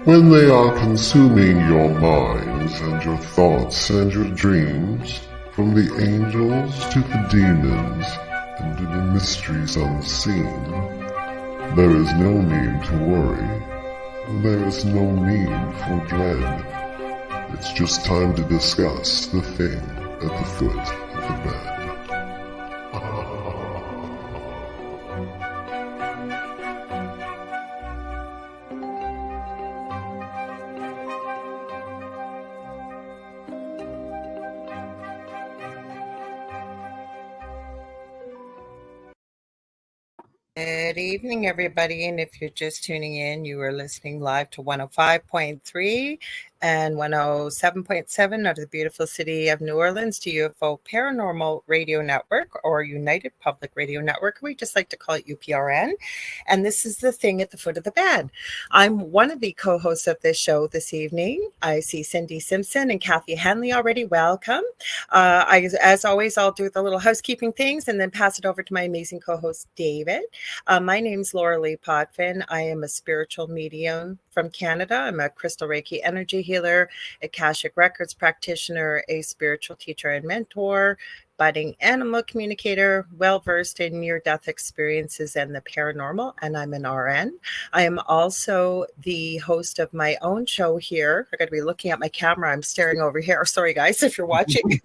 when they are consuming your minds and your thoughts and your dreams, from the angels to the demons and to the mysteries unseen, there is no need to worry. There is no need for dread. It's just time to discuss the thing at the foot of the bed. Good evening, everybody. And if you're just tuning in, you are listening live to 105.3 and 107.7 out of the beautiful city of New Orleans to UFO Paranormal Radio Network, or United Public Radio Network. We just like to call it UPRN. And this is the thing at the foot of the bed. I'm one of the co-hosts of this show this evening. I see Cindy Simpson and Kathy Hanley already. Welcome. As always, I'll do the little housekeeping things and then pass it over to my amazing co-host, David. My name's Lorilei Potvin. I am a spiritual medium from Canada. I'm a crystal Reiki energy healer, Akashic Records practitioner, a spiritual teacher and mentor, budding animal communicator, well-versed in near-death experiences and the paranormal, and I'm an RN. I am also the host of my own show here. I got to be looking at my camera. I'm staring over here. Sorry, guys, if you're watching.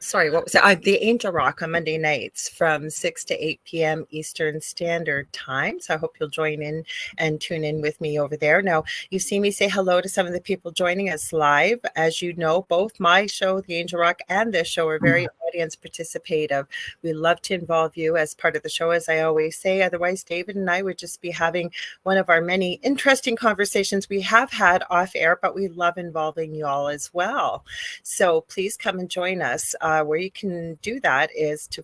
Sorry, what was it? The Angel Rock on Monday nights from 6 to 8 p.m. Eastern Standard Time. So I hope you'll join in and tune in with me over there. Now, you see me say hello to some of the people joining us live. As you know, both my show, The Angel Rock, and this show are very audience participative. We love to involve you as part of the show, as I always say. Otherwise, David and I would just be having one of our many interesting conversations we have had off air, but we love involving you all as well. So please come and join us. Where you can do that is to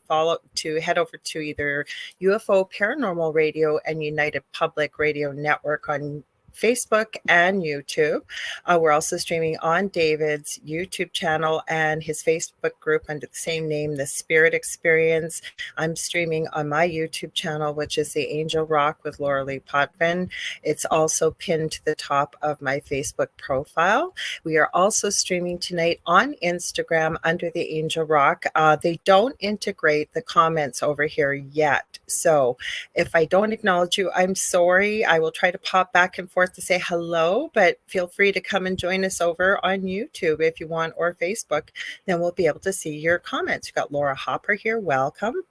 head over to either UFO Paranormal Radio and United Public Radio Network on Facebook and YouTube. We're also streaming on David's YouTube channel and his Facebook group under the same name, The Spirit Experience. I'm streaming on my YouTube channel, which is The Angel Rock with Lorilei Potvin. It's also pinned to the top of my Facebook profile. We are also streaming tonight on Instagram under The Angel Rock. They don't integrate the comments over here yet. So if I don't acknowledge you, I'm sorry. I will try to pop back and forth to say hello, but feel free to come and join us over on YouTube if you want, or Facebook. Then we'll be able to see your comments. We've got Laura Hopper here. Welcome.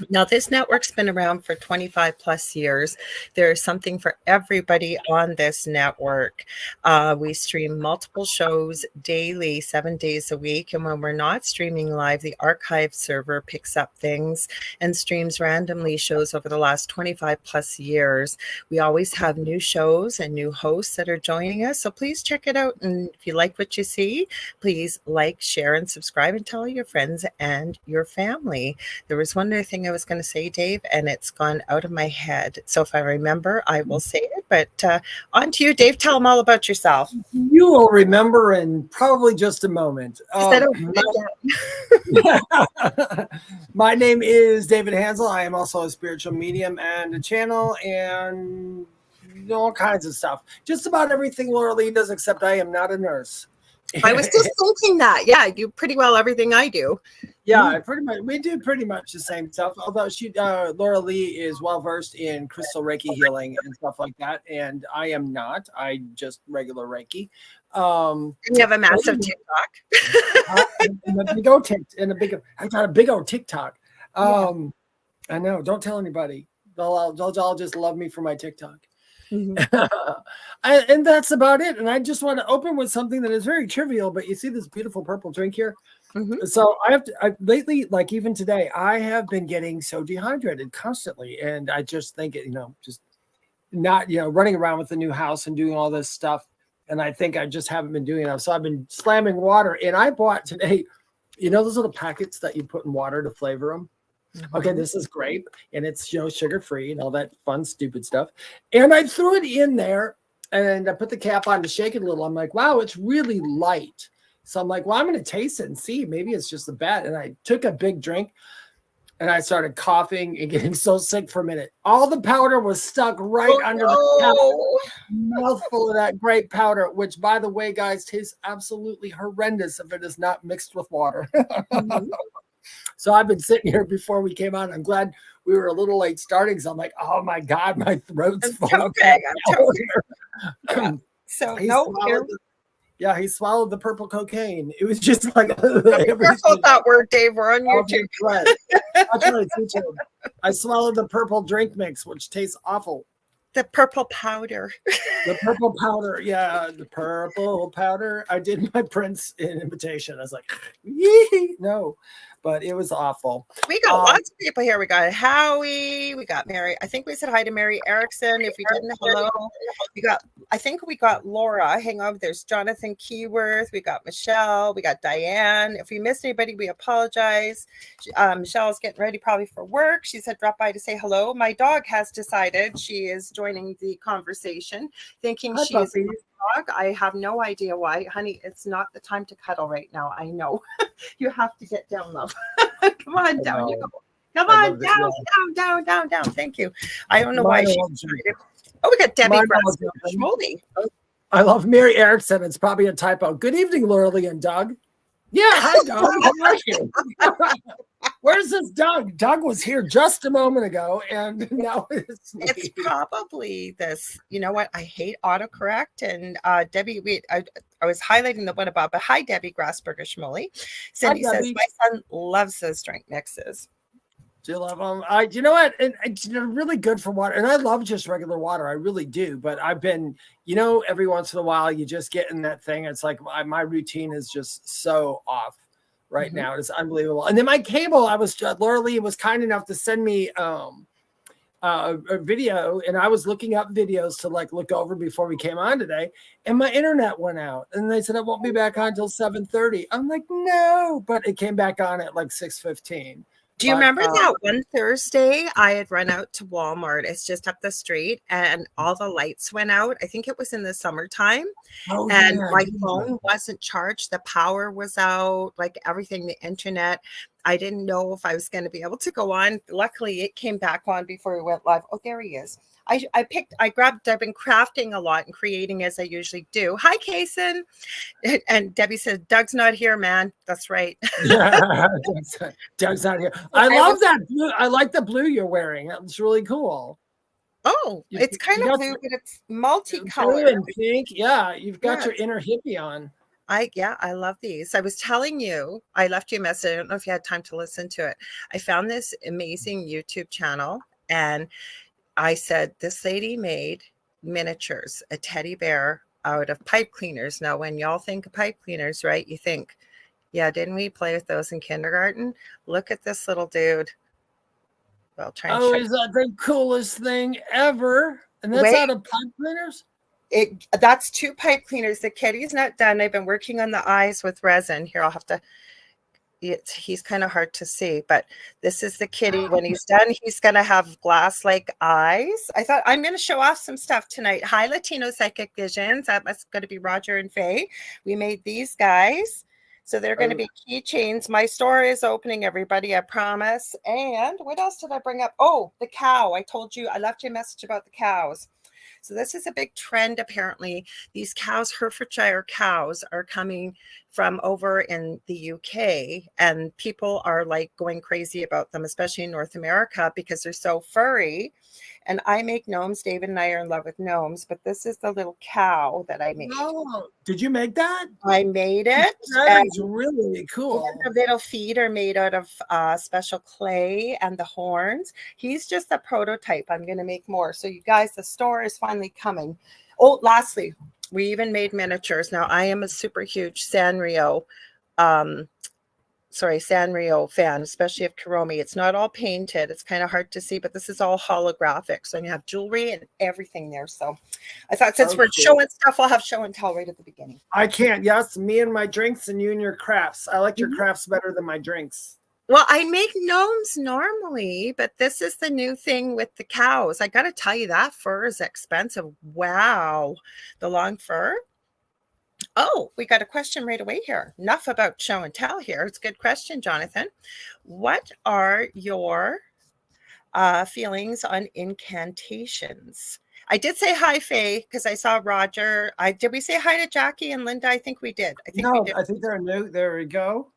Now, this network's been around for 25 plus years. There's something for everybody on this network. We stream multiple shows daily, 7 days a week. And when we're not streaming live, the archive server picks up things and streams randomly shows over the last 25 plus years. We always have new shows and new hosts that are joining us. So please check it out. And if you like what you see, please like, share, and subscribe, and tell your friends and your family. There was one other thing I was going to say, Dave, and it's gone out of my head. So if I remember, I will say it. But on to you, Dave. Tell them all about yourself. You will remember in probably just a moment. My name is David Hanzel. I am also a spiritual medium and a channel and all kinds of stuff. Just about everything Lorilei does, except I am not a nurse. I was just thinking that. Yeah, I do pretty well everything I do. Yeah, we do pretty much the same stuff. Although Lorilei is well versed in crystal Reiki healing and stuff like that, and I am not. I just regular Reiki. You have a massive TikTok. I've got a big old TikTok. I know. Don't tell anybody. They'll all just love me for my TikTok. Mm-hmm. And that's about it. And I just want to open with something that is very trivial, but you see this beautiful purple drink here. Mm-hmm. So lately, like even today, I have been getting so dehydrated constantly, and I just think just not running around with the new house and doing all this stuff, and I think I just haven't been doing enough. So I've been slamming water, and I bought today, those little packets that you put in water to flavor them. Mm-hmm. Okay, this is grape, and it's sugar free and all that fun, stupid stuff. And I threw it in there, and I put the cap on to shake it a little. I'm like, wow, it's really light. So I'm like, well, I'm going to taste it and see. Maybe it's just a bad. And I took a big drink. and I started coughing and getting so sick for a minute. All the powder was stuck right under the cap. Mouthful of that grape powder, which, by the way, guys, tastes absolutely horrendous if it is not mixed with water. So I've been sitting here before we came on. I'm glad we were a little late starting. So I'm like, oh my God, my throat's full of powder. So he swallowed the purple cocaine. It was just like careful that word, Dave. We're on YouTube. I'll try to teach him. I swallowed the purple drink mix, which tastes awful. The purple powder. The purple powder. Yeah, the purple powder. I did my Prince imitation. I was like, yee, no. But it was awful. We got lots of people here. We got Howie. We got Mary. I think we said hi to Mary Erickson. If we didn't, hello. I think we got Laura. Hang on. There's Jonathan Keyworth. We got Michelle. We got Diane. If we missed anybody, we apologize. Michelle's getting ready probably for work. She said drop by to say hello. My dog has decided she is joining the conversation, thinking she is a dog. I have no idea why. Honey, it's not the time to cuddle right now. I know. You have to get down, love. Come on down. You go. Come on down. Thank you. I don't know why she's trying. Oh, we got Debbie Schmoldy. I love Mary Erickson. It's probably a typo. Good evening, Lorilei and Doug. Yeah, hi, Doug. How are you? Where's this Doug? Doug was here just a moment ago, and now it's me. It's probably this. You know what? I hate autocorrect. And Debbie, I was highlighting the one about, but hi, Debbie Grassberger Schmoley. Cindy says, my son loves those drink mixes. Do you love them? You know what? And they're really good for water. And I love just regular water. I really do. But I've been, every once in a while, you just get in that thing. It's like my routine is just so off right now. It's unbelievable. And then my cable, Lorilei was kind enough to send me a video, and I was looking up videos to look over before we came on today, and my internet went out, and they said it won't be back on until 7:30. I'm like, no, but it came back on at 6:15. Do you remember that one Thursday I had run out to Walmart? It's just up the street, and all the lights went out. I think it was in the summertime, and my phone wasn't charged. The power was out, everything, the internet. I didn't know if I was going to be able to go on. Luckily, it came back on before we went live. Oh, there he is. I've been crafting a lot and creating as I usually do. Hi, Kason. And Debbie said, Doug's not here, man. That's right. Doug's not here. I love that blue. I like the blue you're wearing. That's really cool. Oh, it's kind of blue, but it's multicolored. Blue and pink. Yeah, you've got your inner hippie on. I love these. I was telling you, I left you a message. I don't know if you had time to listen to it. I found this amazing YouTube channel, and I said, this lady made miniatures, a teddy bear out of pipe cleaners. Now, when y'all think of pipe cleaners, right, you think, yeah, didn't we play with those in kindergarten? Look at this little dude. Well, try and show is that the coolest thing ever? And that's out of pipe cleaners? That's 2 pipe cleaners. The kitty's not done. I've been working on the eyes with resin. Here, I'll have to. He's kind of hard to see, but this is the kitty. When he's done, he's going to have glass-like eyes. I thought I'm going to show off some stuff tonight. Hi, Latino Psychic Visions. That's going to be Roger and Faye. We made these guys. So they're going to be keychains. My store is opening, everybody, I promise. And what else did I bring up? Oh, the cow. I told you, I left you a message about the cows. So this is a big trend, apparently. These cows, Herefordshire cows, are coming from over in the UK, and people are going crazy about them, especially in North America, because they're so furry. And I make gnomes. David and I are in love with gnomes, but this is the little cow that I made. Oh, did you make that? I made it. That is really cool. The little feet are made out of special clay, and the horns. He's just a prototype. I'm going to make more. So you guys, the store is finally coming. Oh, lastly, we even made miniatures. Now, I am a super huge Sanrio fan, especially of Kuromi. It's not all painted. It's kind of hard to see, but this is all holographic. So I'm going to have jewelry and everything there. So I thought since we're showing stuff, I'll have show and tell right at the beginning. I can't. Yes, me and my drinks and you and your crafts. I like your crafts better than my drinks. Well, I make gnomes normally, but this is the new thing with the cows. I got to tell you, that fur is expensive. Wow. The long fur. Oh, we got a question right away here. Enough about show and tell here. It's a good question, Jonathan. What are your feelings on incantations? I did say hi, Faye, because I saw Roger. Did we say hi to Jackie and Linda? I think we did. I think we did. I think they're new. There we go.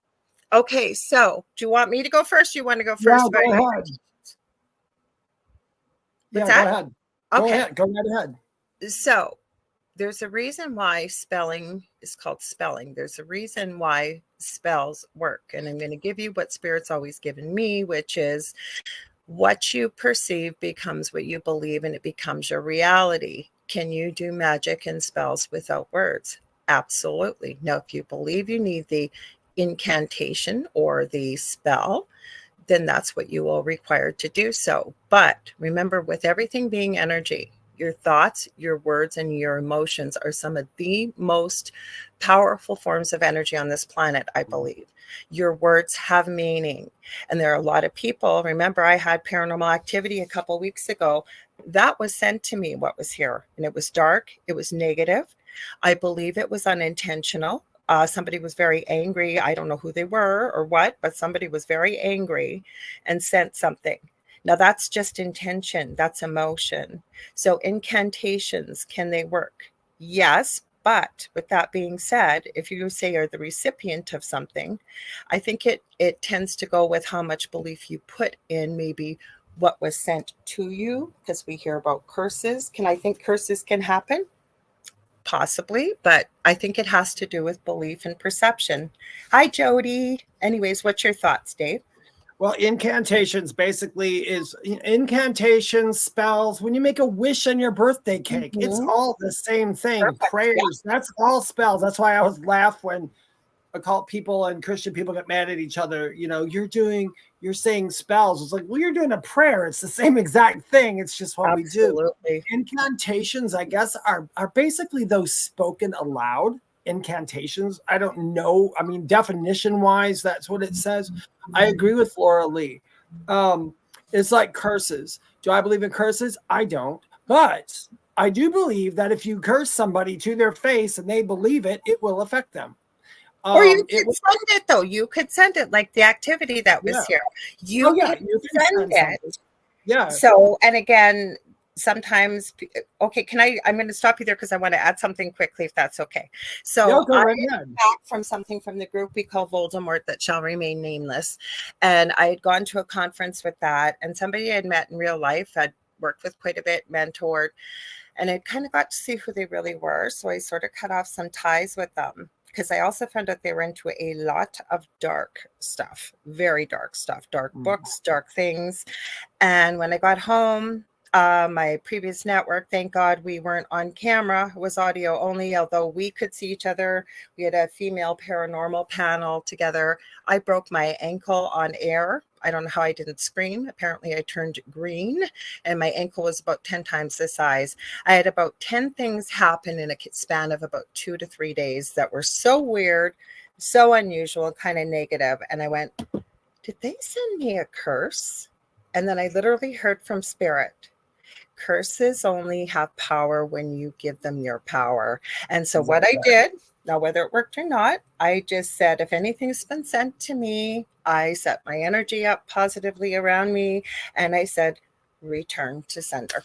Okay, so do you want me to go first? You want to go first? Yeah, go ahead. What's that? Go ahead. Okay. Go ahead. Go right ahead. So there's a reason why spelling is called spelling. There's a reason why spells work. And I'm going to give you what Spirit's always given me, which is what you perceive becomes what you believe, and it becomes your reality. Can you do magic and spells without words? Absolutely. Now, if you believe you need the incantation or the spell, then that's what you will require to do so. But remember, with everything being energy, your thoughts, your words, and your emotions are some of the most powerful forms of energy on this planet, I believe. Your words have meaning. And there are a lot of people. Remember, I had paranormal activity a couple of weeks ago. That was sent to me, what was here. And it was dark. It was negative. I believe it was unintentional. Somebody was very angry. I don't know who they were or what, but somebody was very angry and sent something. Now that's just intention. That's emotion. So incantations, can they work? Yes. But with that being said, if you say you're the recipient of something, I think it tends to go with how much belief you put in maybe what was sent to you, because we hear about curses. Can I think curses can happen? Possibly, but I think it has to do with belief and perception. Hi, Jody. Anyways, what's your thoughts, Dave? Well, incantations basically is incantations, spells. When you make a wish on your birthday cake, it's all the same thing. Perfect. Prayers, that's all spells. That's why I always laugh when occult people and Christian people get mad at each other. You know, you're saying spells. It's like, well, you're doing a prayer. It's the same exact thing. It's just what we do. Incantations, I guess, are basically those spoken aloud incantations. I don't know. I mean, definition wise, that's what it says. I agree with Lorilei. It's like curses. Do I believe in curses? I don't. But I do believe that if you curse somebody to their face and they believe it, it will affect them. Or you could send it, though. You could send it, like the activity that was here. You could send it. Yeah. So, and again, sometimes, okay, I'm going to stop you there because I want to add something quickly, if that's okay. So I got back from something from the group we call Voldemort that shall remain nameless. And I had gone to a conference with that, and somebody I had met in real life, I'd worked with quite a bit, mentored, and I kind of got to see who they really were. So I sort of cut off some ties with them, because I also found out they were into a lot of dark stuff, very dark stuff, dark books, dark things. And when I got home, my previous network, thank God we weren't on camera, it was audio only, although we could see each other. We had a female paranormal panel together. I broke my ankle on air. I don't know how I didn't scream. Apparently I turned green and my ankle was about 10 times the size. I had about 10 things happen in a span of about 2 to 3 days that were so weird, so unusual, kind of negative. And I went, did they send me a curse? And then I literally heard from Spirit, curses only have power when you give them your power. And so what I did, now whether it worked or not, I just said, if anything's been sent to me, I set my energy up positively around me, and I said, return to sender.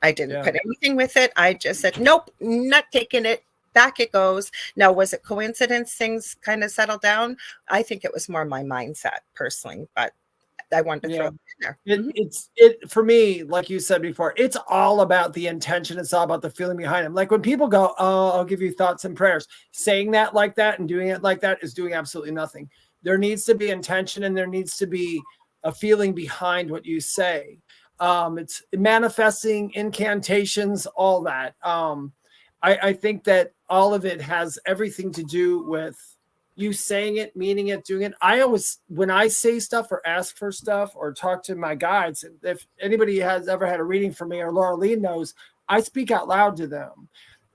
I didn't put anything with it. I just said, nope, not taking it. Back it goes. Now, was it coincidence things kind of settled down? I think it was more my mindset personally, but I wanted to throw it in there. It's for me, like you said before, it's all about the intention. It's all about the feeling behind them. Like when people go, oh, I'll give you thoughts and prayers, saying that like that and doing it like that is doing absolutely nothing. There needs to be intention, and there needs to be a feeling behind what you say. It's manifesting, incantations, all that. I think that all of it has everything to do with you saying it, meaning it, doing it. I always, when I say stuff or ask for stuff or talk to my guides, if anybody has ever had a reading for me or Lorilei knows, I speak out loud to them.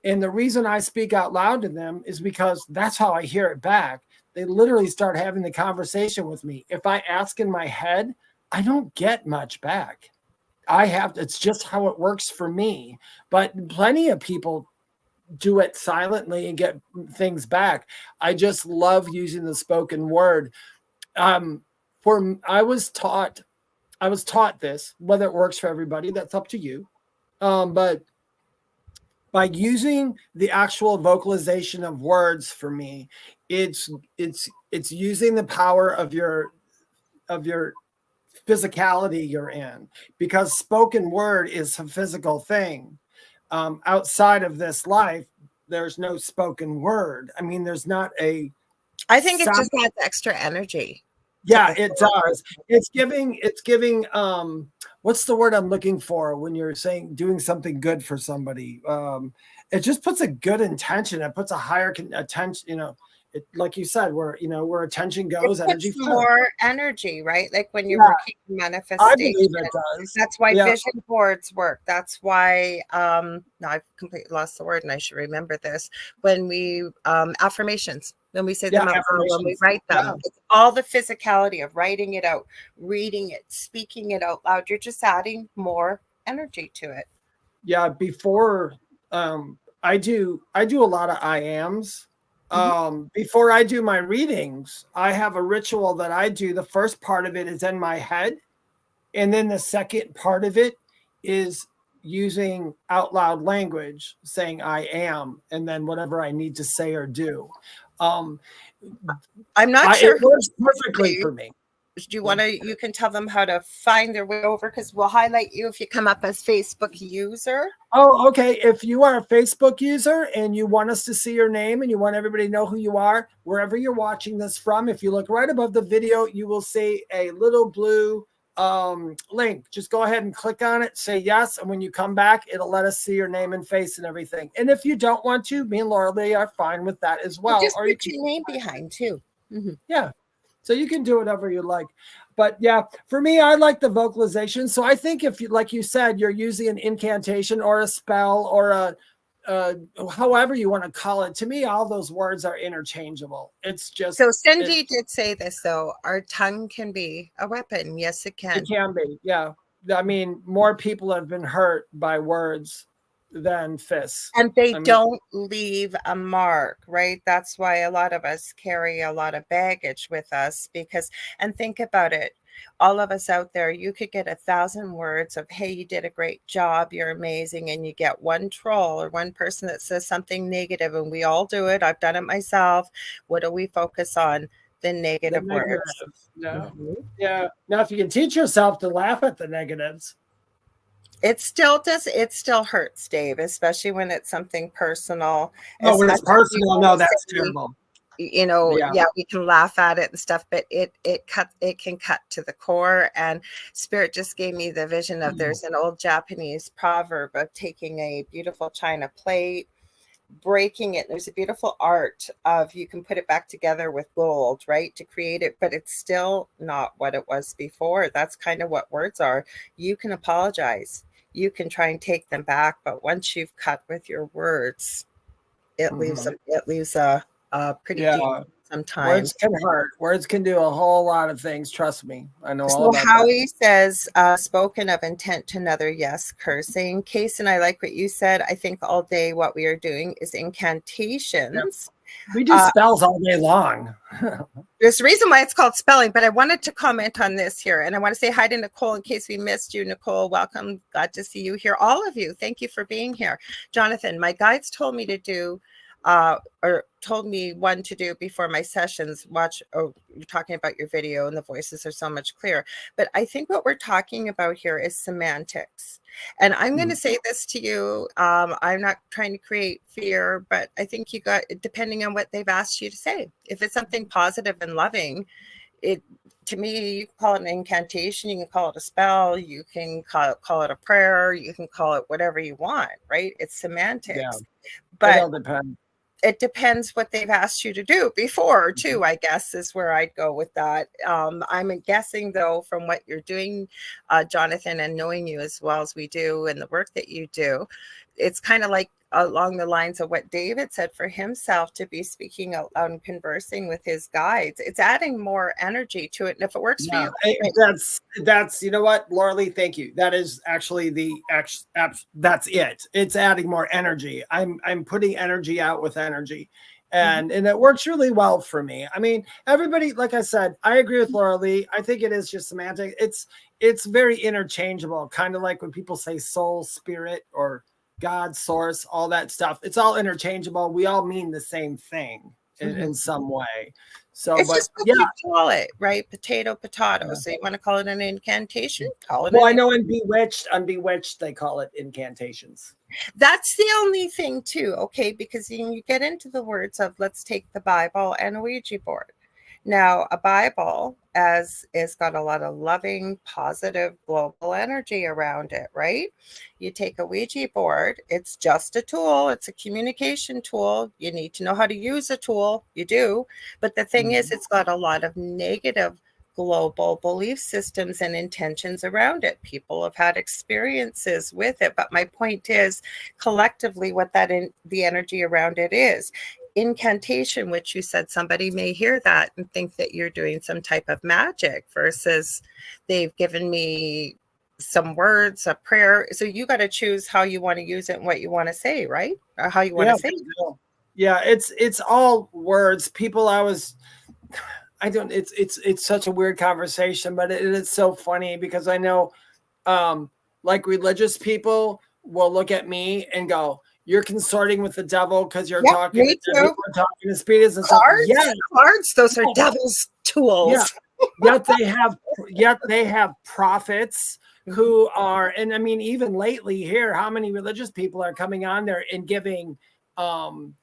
And the reason I speak out loud to them is because that's how I hear it back. They literally start having the conversation with me. If I ask in my head, I don't get much back. It's just how it works for me. But plenty of people do it silently and get things back. I just love using the spoken word. I was taught this, whether it works for everybody, that's up to you. But by using the actual vocalization of words, for me, it's using the power of your physicality you're in, because spoken word is a physical thing. Outside of this life, there's no spoken word. I mean, there's not a. I think it just adds extra energy. Yeah, it does. It's giving, what's the word I'm looking for when you're saying doing something good for somebody? It just puts a good intention. It puts a higher attention, like you said, where attention goes, energy flows. More energy, right? Like when you're working manifestation. I believe it does. That's why vision boards work. That's why no, I've completely lost the word and I should remember this. When we affirmations, when we say them out loud, when we write them, it's all the physicality of writing it out, reading it, speaking it out loud. You're just adding more energy to it. Yeah, before I do a lot of I ams. Before I do my readings, I have a ritual that I do. The first part of it is in my head. And then the second part of it is using out loud language, saying I am, and then whatever I need to say or do. I'm not sure. It works perfectly for me. Do you want to, you can tell them how to find their way over, because we'll highlight you if you come up as Facebook user. Oh, okay. If you are a Facebook user and you want us to see your name and you want everybody to know who you are, wherever you're watching this from, if you look right above the video, you will see a little blue link. Just go ahead and click on it, say yes. And when you come back, it'll let us see your name and face and everything. And if you don't want to, me and Lorilei are fine with that as well. Just put your name behind too. Yeah. So you can do whatever you like. But yeah, for me, I like the vocalization. So I think if you, like you said, you're using an incantation or a spell or a however you want to call it, to me, all those words are interchangeable. It's just. So Cindy did say this, though. Our tongue can be a weapon. Yes, it can. It can be. Yeah. I mean, more people have been hurt by words than fists. And they don't leave a mark, right? That's why a lot of us carry a lot of baggage with us, because, and think about it, all of us out there, you could get 1,000 words of, hey, you did a great job, you're amazing, and you get one troll or one person that says something negative, and we all do it. I've done it myself. What do we focus on? The negative words. No. Yeah. Now, if you can teach yourself to laugh at the negatives, it still does. It still hurts, Dave, especially when it's something personal. Oh, when it's personal, no, that's terrible. Yeah, we can laugh at it and stuff, but it can cut to the core. And Spirit just gave me the vision of there's an old Japanese proverb of taking a beautiful china plate, breaking it. There's a beautiful art of, you can put it back together with gold, right, to create it, but it's still not what it was before. That's kind of what words are. You can apologize. You can try and take them back, but once you've cut with your words, it leaves a pretty deep sometimes. Words can hurt. Words can do a whole lot of things. Trust me. I know all about that. So Howie says, spoken of intent to another, yes, cursing. Case, and I like what you said. I think all day what we are doing is incantations. Yep. We do spells all day long. There's a reason why it's called spelling, but I wanted to comment on this here. And I want to say hi to Nicole in case we missed you. Nicole, welcome. Glad to see you here. All of you, thank you for being here. Jonathan, my guides told me to do or told me one to do before my sessions. You're talking about your video and the voices are so much clearer. But I think what we're talking about here is semantics. And I'm going to say this to you. I'm not trying to create fear, but I think you got, depending on what they've asked you to say. If it's something positive and loving, to me, you can call it an incantation, you can call it a spell, you can call it a prayer, you can call it whatever you want, right? It's semantics. Yeah. But it all depends. It depends what they've asked you to do before, too, I guess, is where I'd go with that. I'm guessing, though, from what you're doing, Jonathan, and knowing you as well as we do and the work that you do, it's kind of like along the lines of what David said for himself, to be speaking out loud and conversing with his guides. It's adding more energy to it. And if it works for you, that's you know what, Lorilei, thank you. That is actually that's it. It's adding more energy. I'm putting energy out with energy. And it works really well for me. I mean, everybody, like I said, I agree with Lorilei. I think it is just semantic. It's very interchangeable, kind of like when people say soul, spirit, or God, source, all that stuff. It's all interchangeable. We all mean the same thing in some way. So, it's but just what you call it, right? Potato. Yeah. So you want to call it an incantation? Call it. Well, I know in Bewitched, they call it incantations. That's the only thing too, okay? Because you get into the words of, let's take the Bible and a Ouija board. Now, a Bible is got a lot of loving, positive, global energy around it, right? You take a Ouija board, it's just a tool. It's a communication tool. You need to know how to use a tool. You do. But the thing is, it's got a lot of negative global belief systems and intentions around it. People have had experiences with it. But my point is, collectively, what the energy around it is. Incantation, which you said somebody may hear that and think that you're doing some type of magic, versus they've given me some words, a prayer. So you got to choose how you want to use it and what you want to say, right? Or how you want to say it. Yeah, it's all words. It's such a weird conversation, but it is so funny because I know like religious people will look at me and go, you're consorting with the devil because you're talking to spirits and cards, stuff. Yeah, cards. Those are devil's tools. Yeah. Yet they have prophets who are, and I mean, even lately here, how many religious people are coming on there and giving what's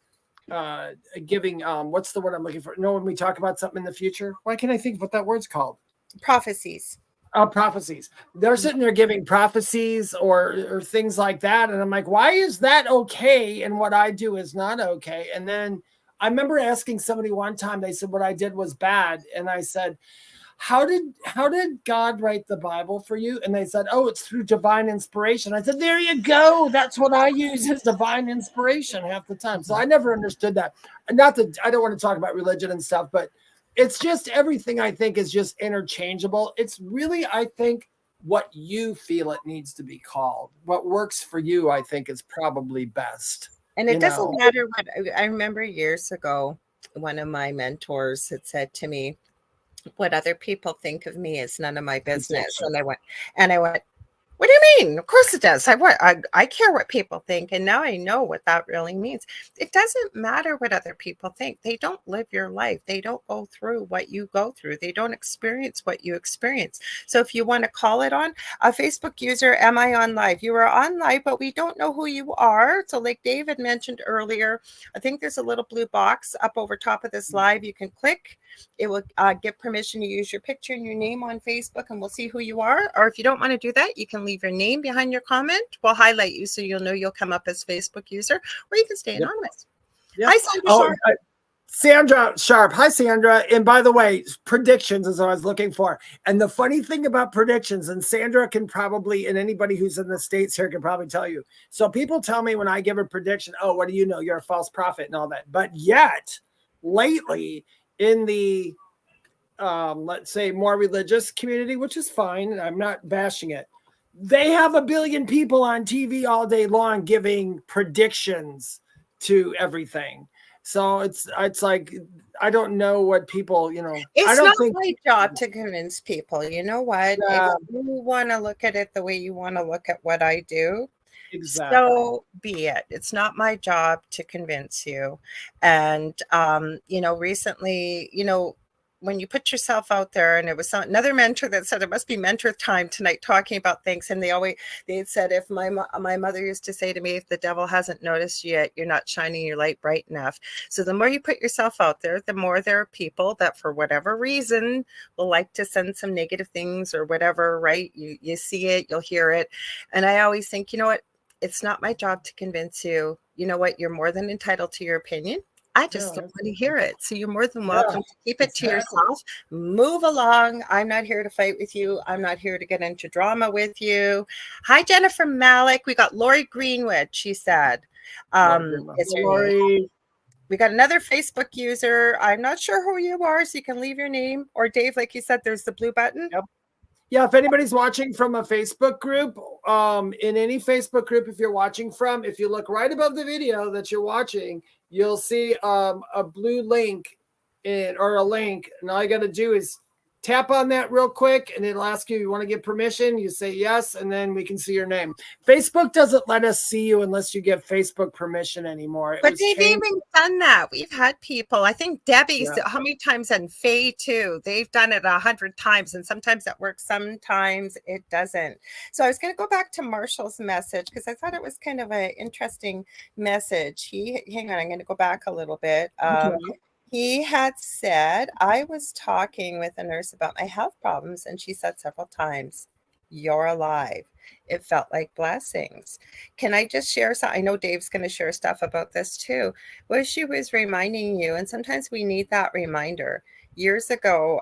the word I'm looking for? No, when we talk about something in the future, why can't I think of what that word's called? Prophecies. Prophecies. They're sitting there giving prophecies or things like that. And I'm like, why is that okay? And what I do is not okay. And then I remember asking somebody one time, they said what I did was bad. And I said, how did God write the Bible for you? And they said, oh, it's through divine inspiration. I said, there you go. That's what I use, is divine inspiration half the time. So I never understood that. Not that I don't want to talk about religion and stuff, but it's just everything I think is just interchangeable. It's really, I think, what you feel it needs to be called. What works for you, I think, is probably best. And it doesn't matter what I remember years ago, one of my mentors had said to me, what other people think of me is none of my business. And I went, what do you mean? Of course it does. I care what people think. And now I know what that really means. It doesn't matter what other people think. They don't live your life. They don't go through what you go through. They don't experience what you experience. So if you want to call it on a Facebook user, am I on live? You are on live, but we don't know who you are. So like David mentioned earlier, I think there's a little blue box up over top of this live. You can click. It will give permission to use your picture and your name on Facebook, and we'll see who you are. Or if you don't want to do that, you can leave your name behind your comment. We'll highlight you so you'll know you'll come up as Facebook user, or you can stay anonymous. Yep. Hi, Sandra Sharp. Sandra Sharp. Hi, Sandra. And by the way, predictions is what I was looking for. And the funny thing about predictions, and Sandra can probably, and anybody who's in the States here can probably tell you. So people tell me when I give a prediction, oh, what do you know? You're a false prophet and all that. But yet, lately, in the, let's say, more religious community, which is fine, I'm not bashing it, they have 1 billion people on TV all day long giving predictions to everything. So it's like, I don't know what people, It's not my job to convince people. You know what? If you want to look at it the way you want to look at what I do, exactly. So be it. It's not my job to convince you. And, recently, when you put yourself out there, and it was another mentor that said it must be mentor time tonight talking about things. And they said, if my mother used to say to me, if the devil hasn't noticed you yet, you're not shining your light bright enough. So the more you put yourself out there, the more there are people that for whatever reason will like to send some negative things or whatever, right? You see it, you'll hear it. And I always think, you know what? It's not my job to convince you. You know what? You're more than entitled to your opinion. I just don't want to hear it. So you're more than welcome to keep it to yourself. Move along. I'm not here to fight with you. I'm not here to get into drama with you. Hi, Jennifer Malik. We got Lori Greenwood, she said. Lori. We got another Facebook user. I'm not sure who you are, so you can leave your name. Or Dave, like you said, there's the blue button. Yep. Yeah, if anybody's watching from a Facebook group, in any Facebook group, if you're watching from, if you look right above the video that you're watching, you'll see a blue link or a link. And all you got to do is tap on that real quick, and it'll ask you want to give permission. You say yes, and then we can see your name. Facebook doesn't let us see you unless you give Facebook permission anymore. But they've even done that. We've had people, I think Debbie's, how many times, and Faye too, they've done it 100 times, and sometimes it works, sometimes it doesn't. So I was going to go back to Marshall's message because I thought it was kind of an interesting message. Hang on, I'm going to go back a little bit. He had said, I was talking with a nurse about my health problems, and she said several times, "You're alive." It felt like blessings. Can I just share some? I know Dave's going to share stuff about this too. What she was reminding you, and sometimes we need that reminder. Years ago,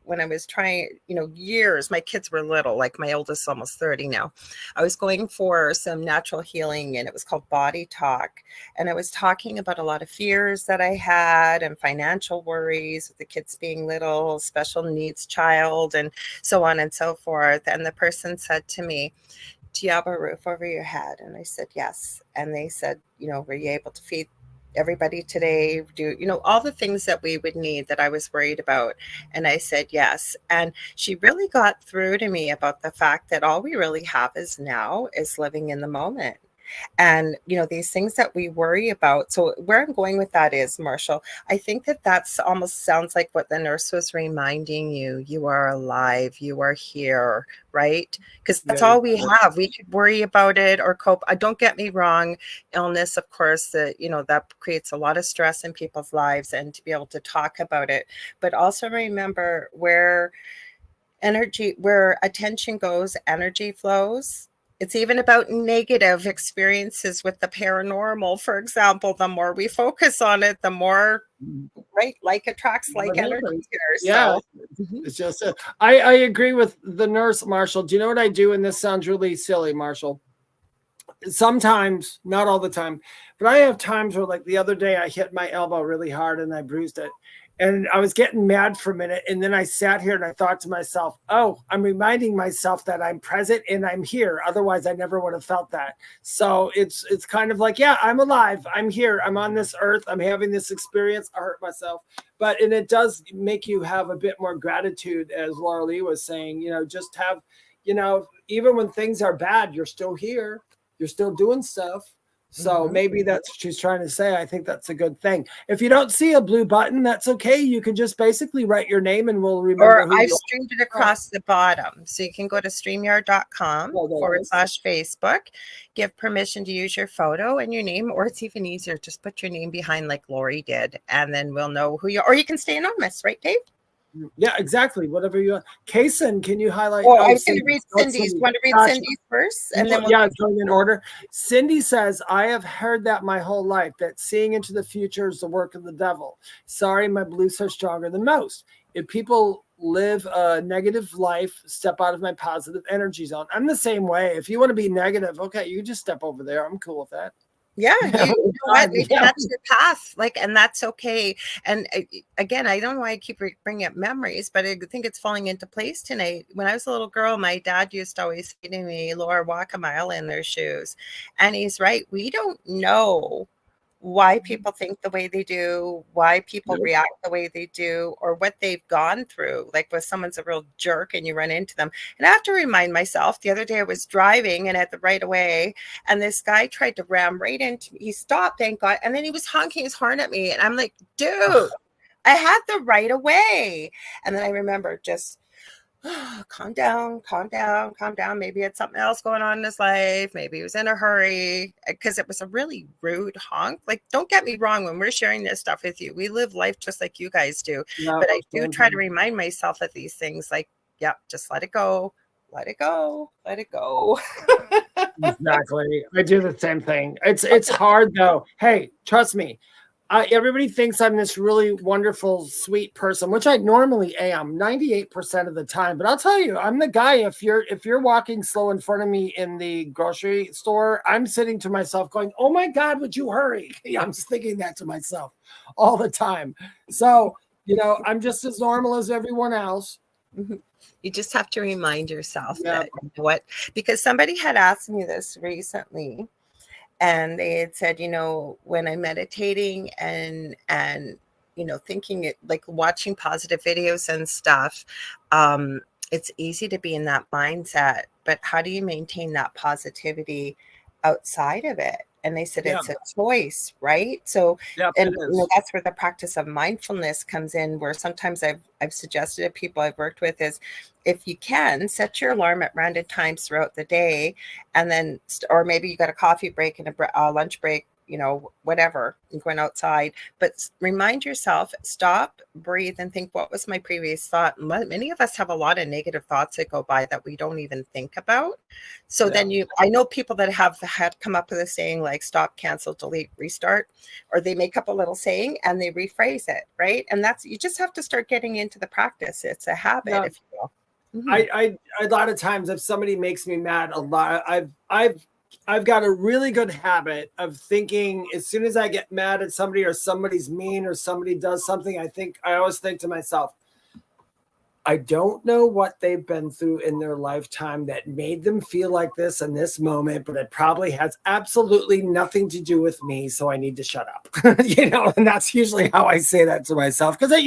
when I was trying, years, my kids were little, like my oldest is almost 30 now. I was going for some natural healing, and it was called Body Talk. And I was talking about a lot of fears that I had and financial worries with the kids being little, special needs child, and so on and so forth. And the person said to me, "Do you have a roof over your head?" And I said, "Yes." And they said, "Were you able to feed everybody today? Do all the things that we would need that I was worried about?" And I said yes. And she really got through to me about the fact that all we really have is now, is living in the moment. And, these things that we worry about. So where I'm going with that is, Marshall, I think that that's almost sounds like what the nurse was reminding you. You are alive. You are here, right? Because that's all we have. We could worry about it or cope. Don't get me wrong. Illness, of course, that creates a lot of stress in people's lives, and to be able to talk about it. But also remember where attention goes, energy flows. It's even about negative experiences with the paranormal, for example. The more we focus on it, the more, right, like attracts like energy here. So. It's just I agree with the nurse, Marshall. Do you know what I do? And this sounds really silly, Marshall. Sometimes, not all the time, but I have times where, like the other day, I hit my elbow really hard and I bruised it. And I was getting mad for a minute. And then I sat here and I thought to myself, oh, I'm reminding myself that I'm present and I'm here. Otherwise, I never would have felt that. So it's kind of like, yeah, I'm alive. I'm here. I'm on this earth. I'm having this experience. I hurt myself. And it does make you have a bit more gratitude, as Lorilei was saying, just have, even when things are bad, you're still here. You're still doing stuff. So maybe that's what she's trying to say. I think that's a good thing. If you don't see a blue button, that's okay. You can just basically write your name and we'll remember. Or I've streamed it across the bottom. So you can go to streamyard.com/Facebook, give permission to use your photo and your name, or it's even easier. Just put your name behind like Lori did, and then we'll know who you are. Or you can stay anonymous, right, Dave? Yeah, exactly. Whatever you want. Kason, can you highlight? Oh, I was going to read Cindy's. You want to read Cindy's first? And then it's going in order. Cindy says, I have heard that my whole life, that seeing into the future is the work of the devil. Sorry, my beliefs are stronger than most. If people live a negative life, step out of my positive energy zone. I'm the same way. If you want to be negative, okay, you just step over there. I'm cool with that. Yeah, maybe that's your path, and that's okay. And again, I don't know why I keep bringing up memories, but I think it's falling into place tonight. When I was a little girl, my dad used to always say to me, Laura, walk a mile in their shoes. And he's right. We don't know why people think the way they do, why people react the way they do, or what they've gone through. Like when someone's a real jerk and you run into them. And I have to remind myself, the other day I was driving and at the right of way, and this guy tried to ram right into me. He stopped, thank God. And then he was honking his horn at me. And I'm like, dude, I had the right of way. And then I remember just, calm down. Maybe it's something else going on in his life. Maybe he was in a hurry, because it was a really rude honk. Like, don't get me wrong, when we're sharing this stuff with you, we live life just like you guys do. But I do try to remind myself of these things, like, yeah, just let it go. Let it go. Exactly. I do the same thing. It's hard though. Hey, trust me. everybody thinks I'm this really wonderful, sweet person, which I normally am 98% of the time. But I'll tell you, I'm the guy. If you're walking slow in front of me in the grocery store, I'm sitting to myself going, "Oh my God, would you hurry?" I'm just thinking that to myself all the time. So, I'm just as normal as everyone else. You just have to remind yourself Yeah. that, what, because somebody had asked me this recently. And they had said, when I'm meditating and thinking it, like watching positive videos and stuff, it's easy to be in that mindset. But how do you maintain that positivity outside of it? And they said it's a choice, right? So, and that's where the practice of mindfulness comes in, where sometimes I've suggested to people I've worked with is, if you can, set your alarm at random times throughout the day, and then, or maybe you got a coffee break and a lunch break, whatever, you're going outside, but remind yourself, stop, breathe, and think, what was my previous thought? Many of us have a lot of negative thoughts that go by that we don't even think about. So then I know people that have had come up with a saying like stop, cancel, delete, restart, or they make up a little saying and they rephrase it, right? And you just have to start getting into the practice. It's a habit, if you will. I a lot of times, if somebody makes me mad, I've got a really good habit of thinking, as soon as I get mad at somebody or somebody's mean or somebody does something, I always think to myself, I don't know what they've been through in their lifetime that made them feel like this in this moment, but it probably has absolutely nothing to do with me. So I need to shut up, and that's usually how I say that to myself. Because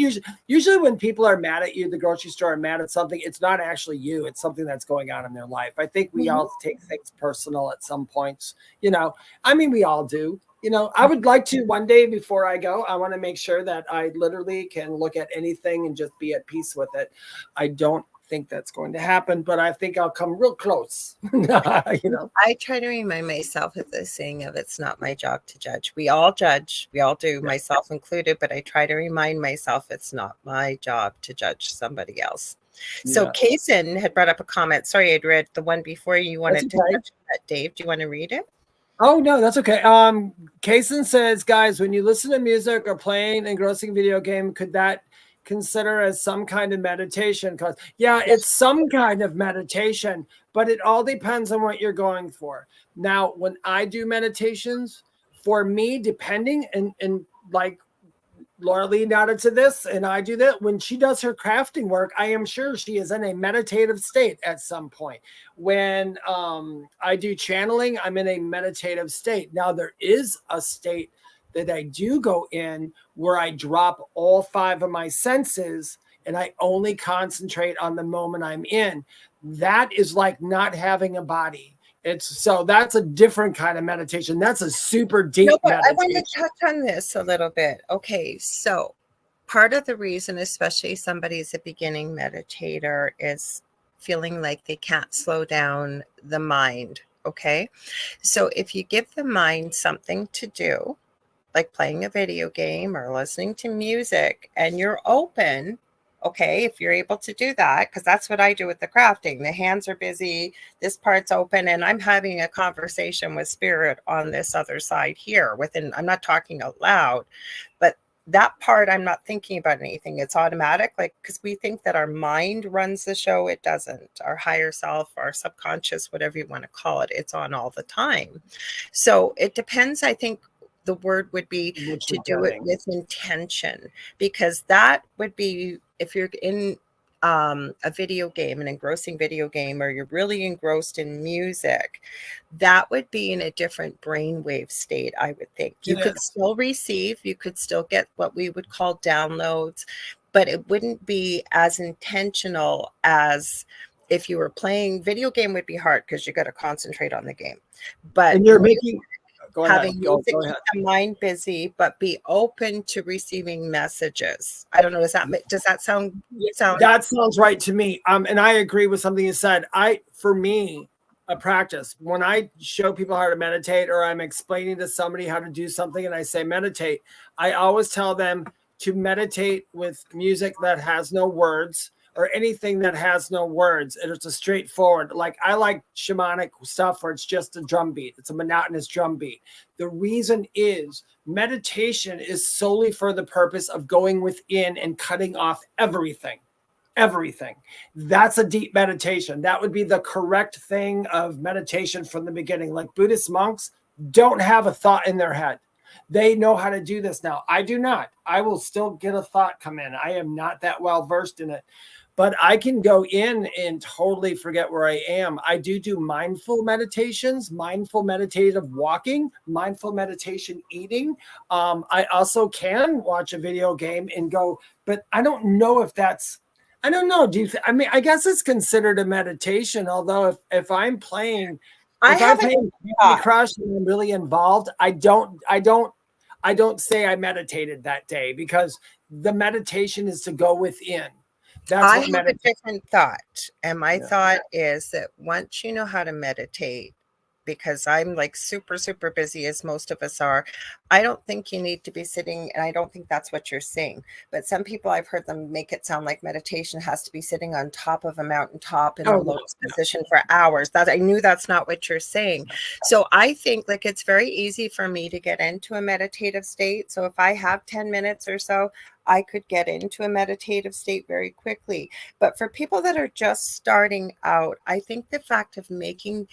usually when people are mad at you at the grocery store and mad at something, it's not actually you. It's something that's going on in their life. I think we all take things personal at some points, we all do. I would like to one day before I go, I want to make sure that I literally can look at anything and just be at peace with it. I don't think that's going to happen, but I think I'll come real close. I try to remind myself of the saying of, it's not my job to judge. We all judge. We all do, myself included, but I try to remind myself it's not my job to judge somebody else. So Kaysen had brought up a comment. Sorry, I'd read the one before you. Wanted to touch that, Dave. Do you want to read it? Oh, no, that's okay. Kaysen says, guys, when you listen to music or playing engrossing video game, could that consider as some kind of meditation? Because it's some kind of meditation, but it all depends on what you're going for. Now, when I do meditations, for me, depending, and like Lorilei nodded to this, and I do that. When she does her crafting work, I am sure she is in a meditative state at some point. When I do channeling, I'm in a meditative state. Now, there is a state that I do go in where I drop all 5 of my senses and I only concentrate on the moment I'm in. That is like not having a body. So that's a different kind of meditation. That's a super deep meditation. I want to touch on this a little bit. Okay, so part of the reason, especially somebody's a beginning meditator, is feeling like they can't slow down the mind. Okay, so if you give the mind something to do, like playing a video game or listening to music, and you're open, okay, if you're able to do that, because that's what I do with the crafting. The hands are busy, this part's open, and I'm having a conversation with spirit on this other side here. I'm not talking out loud, but that part, I'm not thinking about anything. It's automatic, like, because we think that our mind runs the show. It doesn't. Our higher self, our subconscious, whatever you want to call it, it's on all the time. So it depends, I think. The word would be to do it with intention, because that would be, if you're in a video game, an engrossing video game, or you're really engrossed in music, that would be in a different brainwave state, I would think. You could still receive, you could still get what we would call downloads, but it wouldn't be as intentional as if you were playing. Video game would be hard because you got to concentrate on the game. But and you're making... having music keep the mind busy, but be open to receiving messages. I don't know. Does that sound? That sounds right to me. And I agree with something you said. For me, a practice, when I show people how to meditate, or I'm explaining to somebody how to do something and I say meditate, I always tell them to meditate with music that has no words, or anything that has no words. And it's a straightforward, like I like shamanic stuff where it's just a drum beat. It's a monotonous drum beat. The reason is meditation is solely for the purpose of going within and cutting off everything. Everything. That's a deep meditation. That would be the correct thing of meditation from the beginning. Like Buddhist monks don't have a thought in their head. They know how to do this now. I do not. I will still get a thought come in. I am not that well versed in it, but I can go in and totally forget where I am. I do mindful meditations, mindful meditative walking, mindful meditation eating. I also can watch a video game and go, but I don't know if that's, I don't know. I mean, I guess it's considered a meditation, although if I'm playing, if I'm playing Candy Crush and I'm really involved, I don't say I meditated that day, because the meditation is to go within. I have a different thought. And my thought is that once you know how to meditate, because I'm like super, super busy, as most of us are, I don't think you need to be sitting, and I don't think that's what you're saying. But some people, I've heard them make it sound like meditation has to be sitting on top of a mountaintop in a lotus position for hours. That I knew that's not what you're saying. So I think like it's very easy for me to get into a meditative state. So if I have 10 minutes or so, I could get into a meditative state very quickly. But for people that are just starting out, I think the fact of making,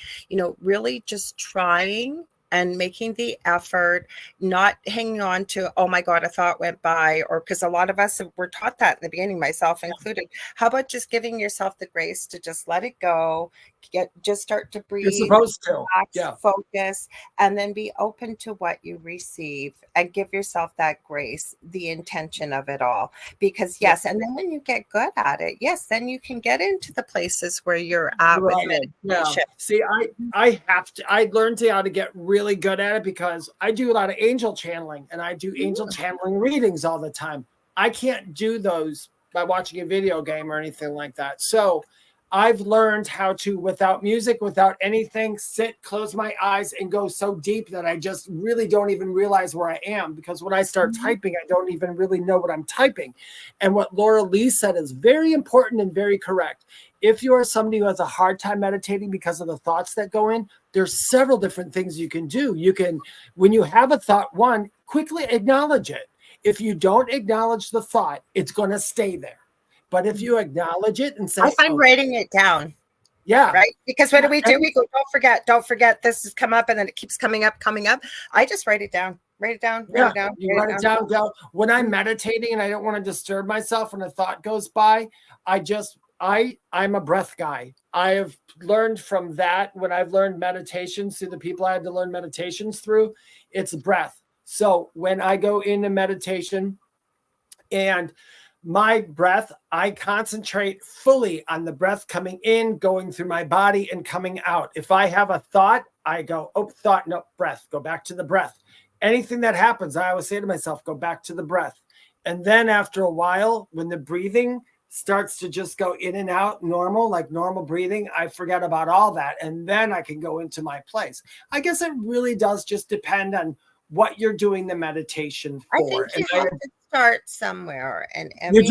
really just trying and making the effort, not hanging on to, oh my God, a thought went by, or because a lot of us were taught that in the beginning, myself included. How about just giving yourself the grace to just let it go, just start to breathe, you're supposed to, focus, and then be open to what you receive and give yourself that grace, the intention of it all. Because and then when you get good at it, then you can get into the places where you're at with meditation. Yeah. See, I learned how to get really good at it because I do a lot of angel channeling, and I do angel channeling readings all the time. I can't do those by watching a video game or anything like that. So I've learned how to, without music, without anything, sit, close my eyes, and go so deep that I just really don't even realize where I am. Because when I start typing, I don't even really know what I'm typing. And what Lorilei said is very important and very correct. If you are somebody who has a hard time meditating because of the thoughts that go in, there's several different things you can do. You can, when you have a thought, one, quickly acknowledge it. If you don't acknowledge the thought, it's going to stay there. But if you acknowledge it and say, I find writing it down. Yeah. Right. Because what do? We go, don't forget, this has come up, and then it keeps coming up. I just write it down. Write it down. Write it down. When I'm meditating and I don't want to disturb myself when a thought goes by, I'm a breath guy. I have learned from that when I've learned meditations through the people I had to learn meditations through, it's breath. So when I go into meditation and my breath, I concentrate fully on the breath coming in, going through my body, and coming out. If I have a thought, I go, thought, no, breath, go back to the breath. Anything that happens, I always say to myself, go back to the breath. And then after a while, when the breathing starts to just go in and out normal, like normal breathing, I forget about all that. And then I can go into my place. I guess it really does just depend on what you're doing the meditation for. I think you have to start somewhere, and you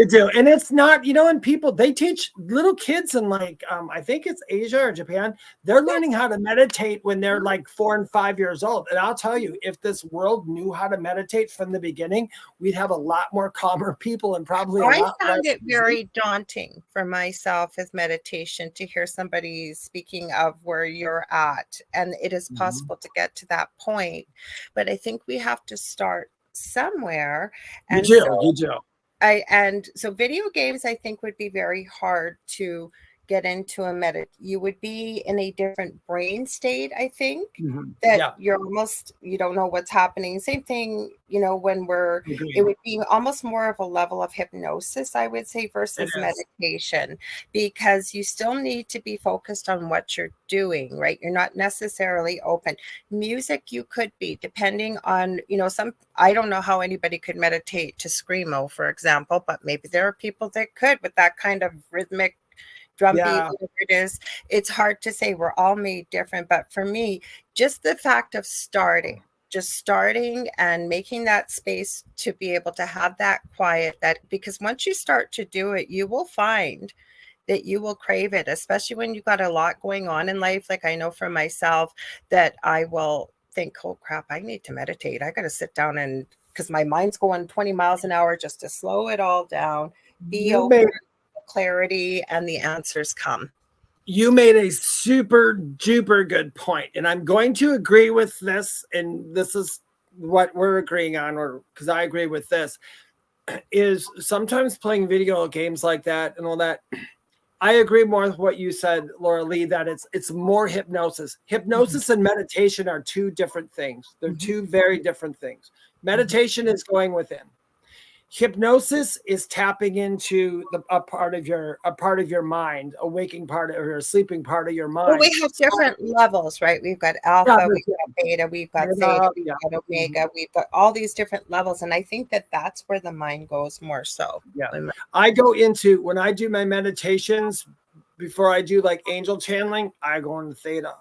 do. And it's not, and people, they teach little kids in like, I think it's Asia or Japan. They're learning how to meditate when they're like 4 and 5 years old. And I'll tell you, if this world knew how to meditate from the beginning, we'd have a lot more calmer people and probably I found it very daunting for myself with meditation to hear somebody speaking of where you're at. And it is possible to get to that point. But I think we have to start somewhere. And you do. So video games, I think, would be very hard to get into you would be in a different brain state, I think, that you're almost, you don't know what's happening. Same thing, when it would be almost more of a level of hypnosis, I would say, versus meditation, because you still need to be focused on what you're doing, right? You're not necessarily open. Music, you could be, depending on, I don't know how anybody could meditate to screamo, for example, but maybe there are people that could with that kind of rhythmic drum beat, whatever it is. It's hard to say. We're all made different. But for me, just the fact of starting, just starting and making that space to be able to have that quiet, that because once you start to do it, you will find that you will crave it, especially when you've got a lot going on in life. Like I know for myself that I will think, oh crap, I need to meditate. I got to sit down and because my mind's going 20 miles an hour, just to slow it all down, be open, clarity, and the answers come. You made a super duper good point, and I'm going to agree with this, and this is what we're agreeing on, or because I agree with this, is sometimes playing video games like that and all that. I agree more with what you said, Lorilei, that it's more hypnosis. Hypnosis and meditation are two different things. They're two very different things. Meditation is going within. Hypnosis is tapping into a part of your mind, a waking part or a sleeping part of your mind. Well, we have different levels, right? We've got alpha, we've got beta, we've got theta, we've got omega, we've got all these different levels. And I think that that's where the mind goes more so. Yeah. I go into, when I do my meditations, before I do like angel channeling, I go into theta.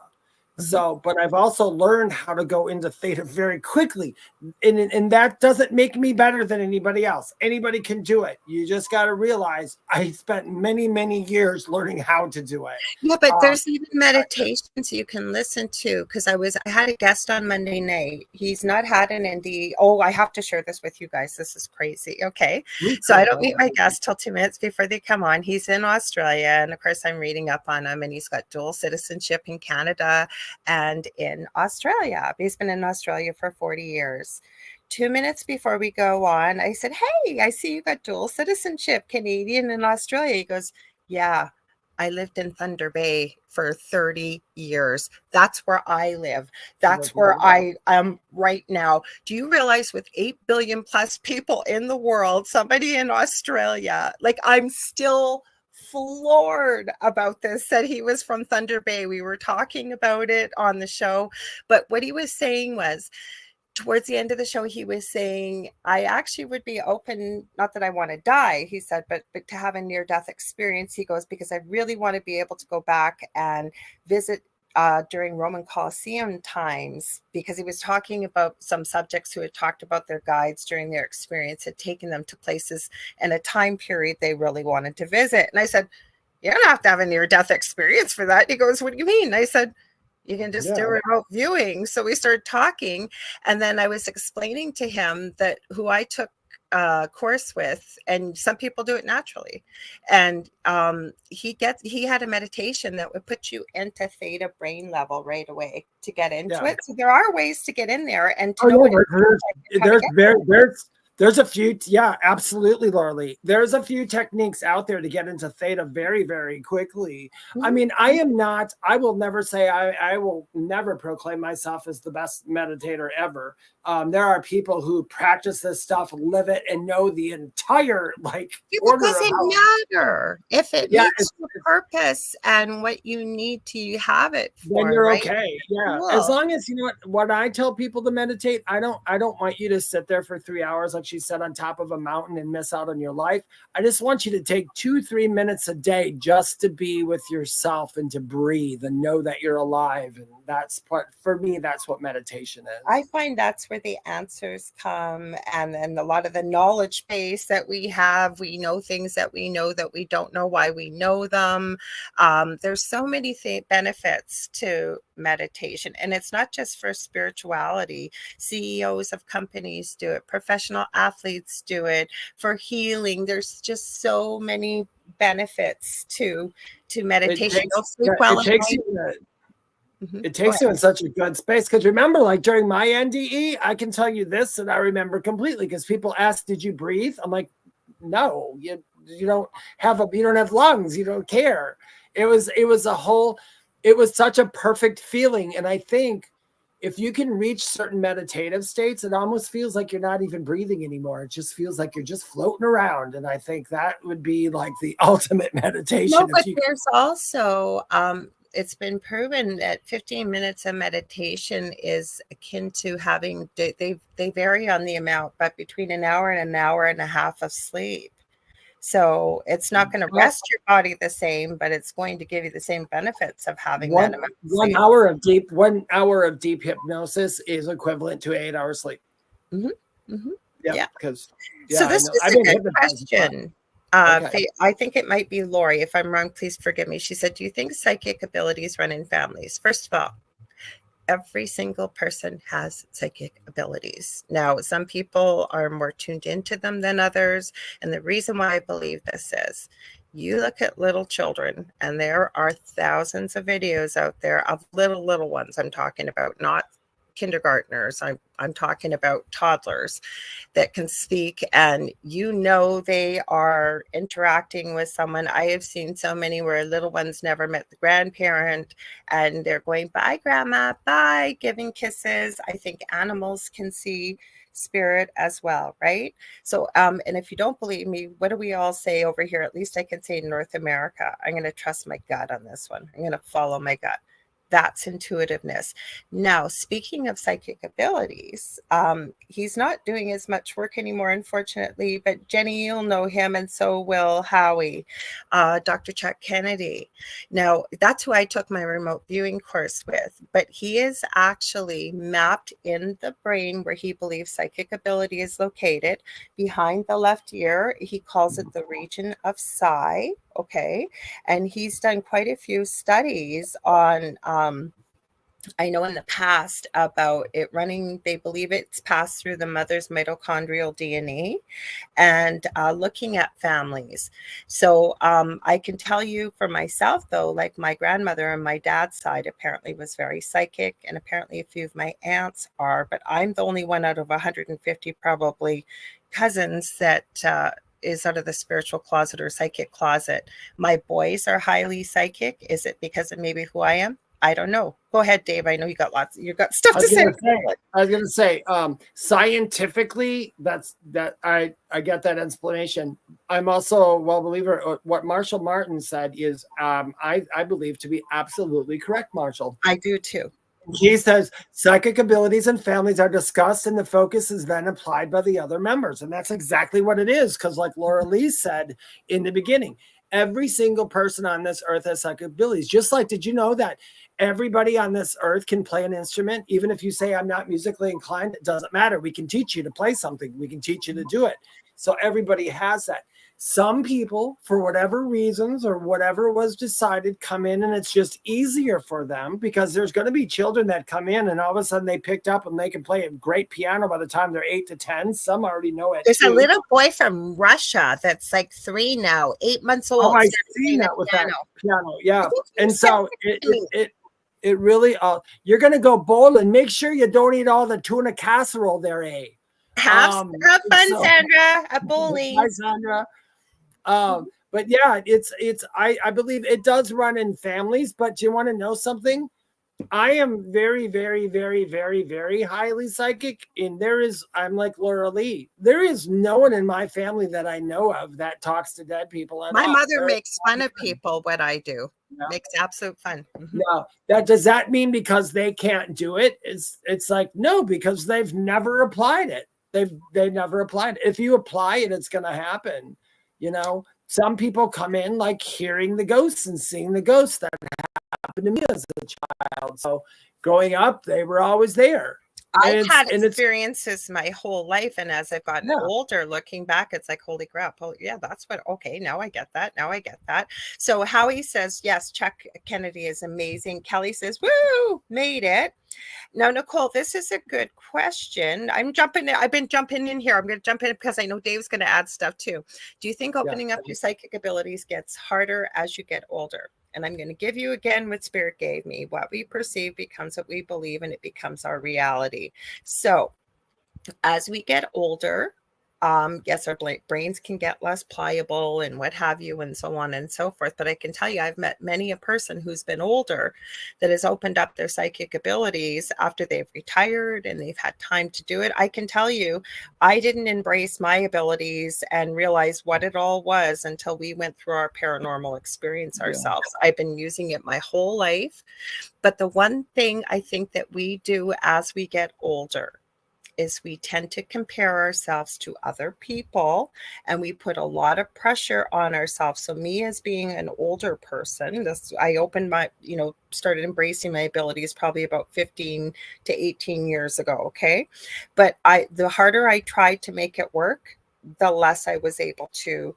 So, but I've also learned how to go into theta very quickly. And that doesn't make me better than anybody else. Anybody can do it. You just got to realize I spent many, many years learning how to do it. Yeah, but there's even meditations you can listen to, because I had a guest on Monday night. He's not had an NDE. Oh, I have to share this with you guys. This is crazy. Okay. So I don't meet my guest till 2 minutes before they come on. He's in Australia. And of course, I'm reading up on him, and he's got dual citizenship in Canada and in Australia. He's been in Australia for 40 years. 2 minutes before we go on, I said, hey, I see you got dual citizenship, Canadian and Australia. He goes, yeah, I lived in Thunder Bay for 30 years. That's where I live. That's where I am right now. Do you realize with 8 billion plus people in the world, somebody in Australia, like I'm still floored about this, said he was from Thunder Bay. We were talking about it on the show, but what he was saying was, towards the end of the show, he was saying, I actually would be open, not that I want to die, he said, but to have a near-death experience. He goes, because I really want to be able to go back and visit during Roman Colosseum times, because he was talking about some subjects who had talked about their guides during their experience had taken them to places in a time period they really wanted to visit. And I said, you don't have to have a near-death experience for that. He goes, what do you mean? And I said, you can just do remote viewing. So we started talking, and then I was explaining to him that who I took a course with, and some people do it naturally. And he had a meditation that would put you into theta brain level right away to get into it. So there are ways to get in there and to know there's a few, absolutely, Lorilei. There's a few techniques out there to get into theta very, very quickly. I mean, I will never say, I will never proclaim myself as the best meditator ever. There are people who practice this stuff, live it, and know the entire order because it matter. If it meets your purpose and what you need to have it for, then you're okay. Yeah, cool. As long as you know what I tell people to meditate. I don't want you to sit there for 3 hours, like she said, on top of a mountain and miss out on your life. I just want you to take 2-3 minutes a day just to be with yourself and to breathe and know that you're alive. And that's for me, that's what meditation is. I find that's where the answers come, and then a lot of the knowledge base that we have. We know things that we know that we don't know why we know them. There's so many benefits to meditation, and it's not just for spirituality. CEOs of companies do it, professional athletes do it for healing. There's just so many benefits to meditation. It takes you in such a good space, because remember, like during my NDE, I can tell you this, and I remember completely, because people ask, did you breathe? I'm like, no, you don't have lungs, you don't care. It was such a perfect feeling. And I think if you can reach certain meditative states, it almost feels like you're not even breathing anymore. It just feels like you're just floating around. And I think that would be like the ultimate meditation. No, but there's also it's been proven that 15 minutes of meditation is akin to having, they vary on the amount, but between an hour and a half of sleep. So it's not going to rest your body the same, but it's going to give you the same benefits of having that amount of sleep. 1 hour of deep hypnosis is equivalent to 8 hours sleep. Yeah, because so this is a good question. I think it might be Lori. If I'm wrong, please forgive me. She said, do you think psychic abilities run in families? First of all, every single person has psychic abilities. Now, some people are more tuned into them than others. And the reason why I believe this is, you look at little children, and there are thousands of videos out there of little ones. I'm talking about, not kindergartners. I'm talking about toddlers that can speak, and they are interacting with someone. I have seen so many where little ones never met the grandparent, and they're going, bye grandma, bye, giving kisses. I think animals can see spirit as well, right? So and if you don't believe me, what do we all say over here? At least I can say North America. I'm going to trust my gut on this one. I'm going to follow my gut. That's intuitiveness. Now, speaking of psychic abilities, he's not doing as much work anymore, unfortunately, but Jenny, you'll know him, and so will Howie, Dr. Chuck Kennedy. Now, that's who I took my remote viewing course with, but he is actually mapped in the brain where he believes psychic ability is located behind the left ear. He calls it the region of psi. Okay. And he's done quite a few studies on, I know in the past about it running, they believe it's passed through the mother's mitochondrial DNA, and looking at families. So I can tell you for myself, though, like my grandmother on my dad's side apparently was very psychic, and apparently a few of my aunts are, but I'm the only one out of 150 probably cousins that is out of the spiritual closet or psychic closet. My boys are highly psychic. Is it because of maybe who I am? I don't know. Go ahead, Dave. I know you got stuff to say. I was going to say, scientifically, I get that explanation. I'm also a well believer. What Marshall Martin said is, I believe to be absolutely correct, Marshall. I do too. He says psychic abilities in families are discussed, and the focus is then applied by the other members. And that's exactly what it is. Because like Lorilei said in the beginning, every single person on this earth has psychic abilities. Just like, did you know that everybody on this earth can play an instrument? Even if you say, I'm not musically inclined, it doesn't matter. We can teach you to play something. We can teach you to do it. So everybody has that. Some people, for whatever reasons or whatever was decided, come in and it's just easier for them, because there's going to be children that come in and all of a sudden they picked up and they can play a great piano by the time they're 8 to 10. Some already know it. There's a little boy from Russia that's like 3 now, 8 months old. Oh, I've seen that with that piano. Yeah. And so it really, you're going to go bowling. Make sure you don't eat all the tuna casserole there, eh? Have fun, Sandra, at bowling. Hi, Sandra. But yeah, I believe it does run in families, but do you want to know something? I am very, very, very, very, very highly psychic. And I'm like Lorilei. There is no one in my family that I know of that talks to dead people. My mother makes fun of people what I do. Yeah. Makes absolute fun. Mm-hmm. No, does that mean because they can't do it? It's like, no, because they've never applied it. They've never applied it. If you apply it, it's going to happen. You know, some people come in like hearing the ghosts and seeing the ghosts. That happened to me as a child. So growing up, they were always there. I've had experiences my whole life, and as I've gotten older, looking back, it's like, holy crap! Oh, yeah, that's what. Okay, now I get that. Now I get that. So Howie says, yes, Chuck Kennedy is amazing. Kelly says, woo, made it. Now, Nicole, this is a good question. I've been jumping in here. I'm going to jump in because I know Dave's going to add stuff too. Do you think opening up your psychic abilities gets harder as you get older? And I'm going to give you again what Spirit gave me. What we perceive becomes what we believe, and it becomes our reality. So as we get older, yes, our brains can get less pliable and what have you, and so on and so forth. But I can tell you, I've met many a person who's been older that has opened up their psychic abilities after they've retired and they've had time to do it. I can tell you, I didn't embrace my abilities and realize what it all was until we went through our paranormal experience ourselves. I've been using it my whole life. But the one thing I think that we do as we get older, is we tend to compare ourselves to other people, and we put a lot of pressure on ourselves. So me, as being an older person, I opened my, started embracing my abilities probably about 15 to 18 years ago. Okay. But the harder I tried to make it work, the less I was able to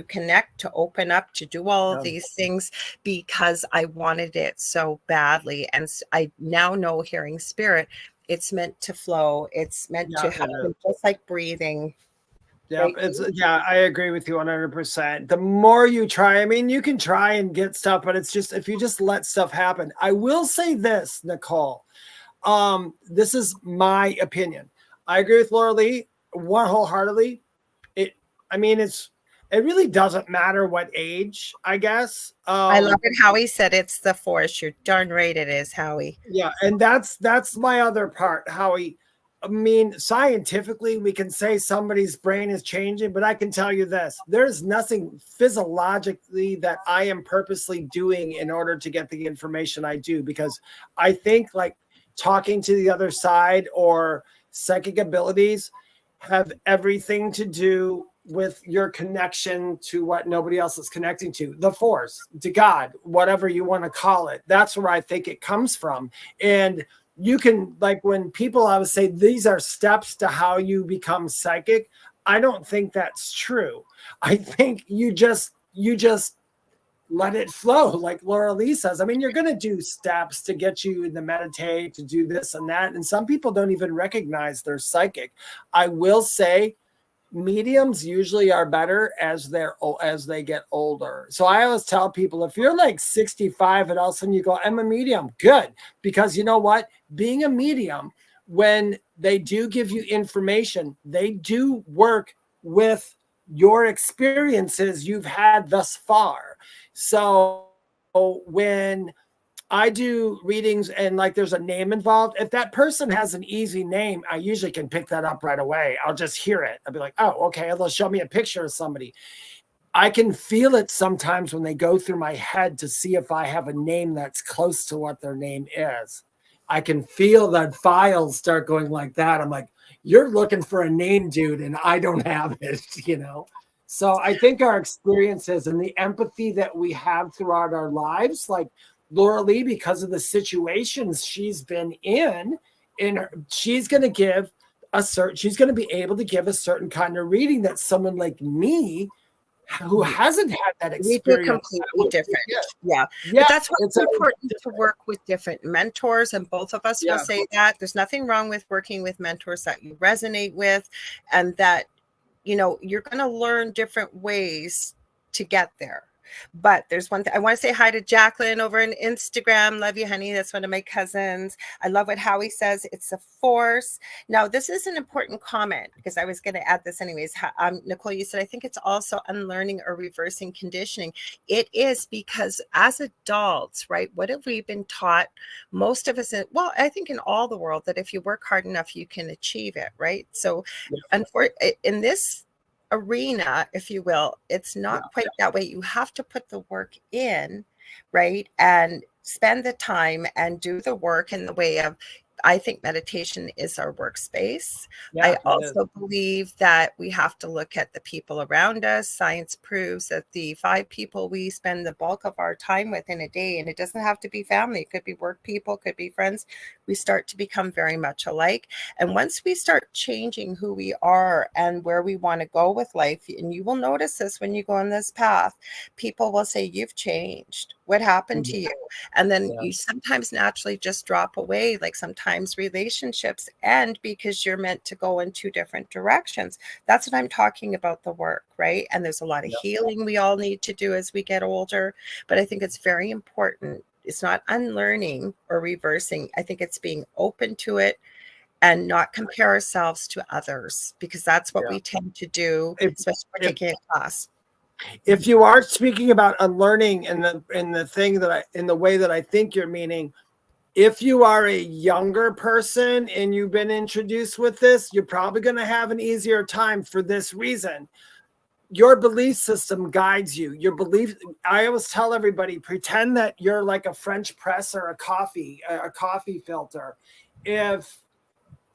connect, to open up, to do all of these things, because I wanted it so badly. And I now know, hearing spirit, it's meant to flow. It's meant to happen, just like breathing. Yeah, I agree with you 100%. The more you try, I mean, you can try and get stuff, but it's just, if you just let stuff happen. I will say this, Nicole, this is my opinion. I agree with Lorilei wholeheartedly. It really doesn't matter what age, I guess. I love it. Howie said it's the force. You're darn right it is, Howie. Yeah, and that's my other part, Howie. I mean, scientifically, we can say somebody's brain is changing, but I can tell you this. There's nothing physiologically that I am purposely doing in order to get the information I do, because I think like talking to the other side or psychic abilities have everything to do with your connection to what nobody else is connecting to, the force, to God, whatever you want to call it. That's where I think it comes from. And you can, like, when people always say these are steps to how you become psychic, I don't think that's true. I think you just let it flow, like Lorilei says. I mean, you're going to do steps to get you to meditate, to do this and that. And some people don't even recognize they're psychic. I will say mediums usually are better as they get older. So I always tell people, if you're like 65 and all of a sudden you go, I'm a medium, good. Because you know what? Being a medium, when they do give you information, they do work with your experiences you've had thus far. So when I do readings and like there's a name involved, if that person has an easy name, I usually can pick that up right away. I'll just hear it. I'll be like, oh, okay. They'll show me a picture of somebody. I can feel it sometimes when they go through my head to see if I have a name that's close to what their name is. I can feel that files start going like that. I'm like, you're looking for a name, dude, and I don't have it, So I think our experiences and the empathy that we have throughout our lives, like Lorilei, because of the situations she's been in, she's going to be able to give a certain kind of reading that someone like me, who hasn't had that experience, we do completely different. Yeah. But that's why it's important to work with different mentors, and both of us will say that there's nothing wrong with working with mentors that you resonate with, and that you're going to learn different ways to get there. But there's one thing I want to say hi to Jacqueline over on Instagram. Love you, honey. That's one of my cousins. I love what Howie says. It's a force. Now, this is an important comment because I was going to add this anyways. Nicole, you said, I think it's also unlearning or reversing conditioning. It is, because as adults, right, what have we been taught? Most of us, I think in all the world, that if you work hard enough, you can achieve it, right? So in this arena, if you will, it's not quite that way. You have to put the work in, right? And spend the time and do the work in the way of, I think meditation is our workspace. I also believe that we have to look at the people around us. Science proves that the 5 people we spend the bulk of our time with in a day, and it doesn't have to be family, it could be work people, could be friends, we start to become very much alike. And once we start changing who we are and where we want to go with life, and you will notice this when you go on this path, people will say, you've changed. What happened to you? And then you sometimes naturally just drop away. Like sometimes relationships end because you're meant to go in 2 different directions. That's what I'm talking about, the work, right? And there's a lot of healing we all need to do as we get older. But I think it's very important. It's not unlearning or reversing. I think it's being open to it and not compare ourselves to others, because that's what we tend to do, especially for taking a class. If you are speaking about unlearning in the way that I think you're meaning, if you are a younger person and you've been introduced with this, you're probably going to have an easier time for this reason. Your belief system guides you. I always tell everybody, pretend that you're like a French press or a coffee filter. If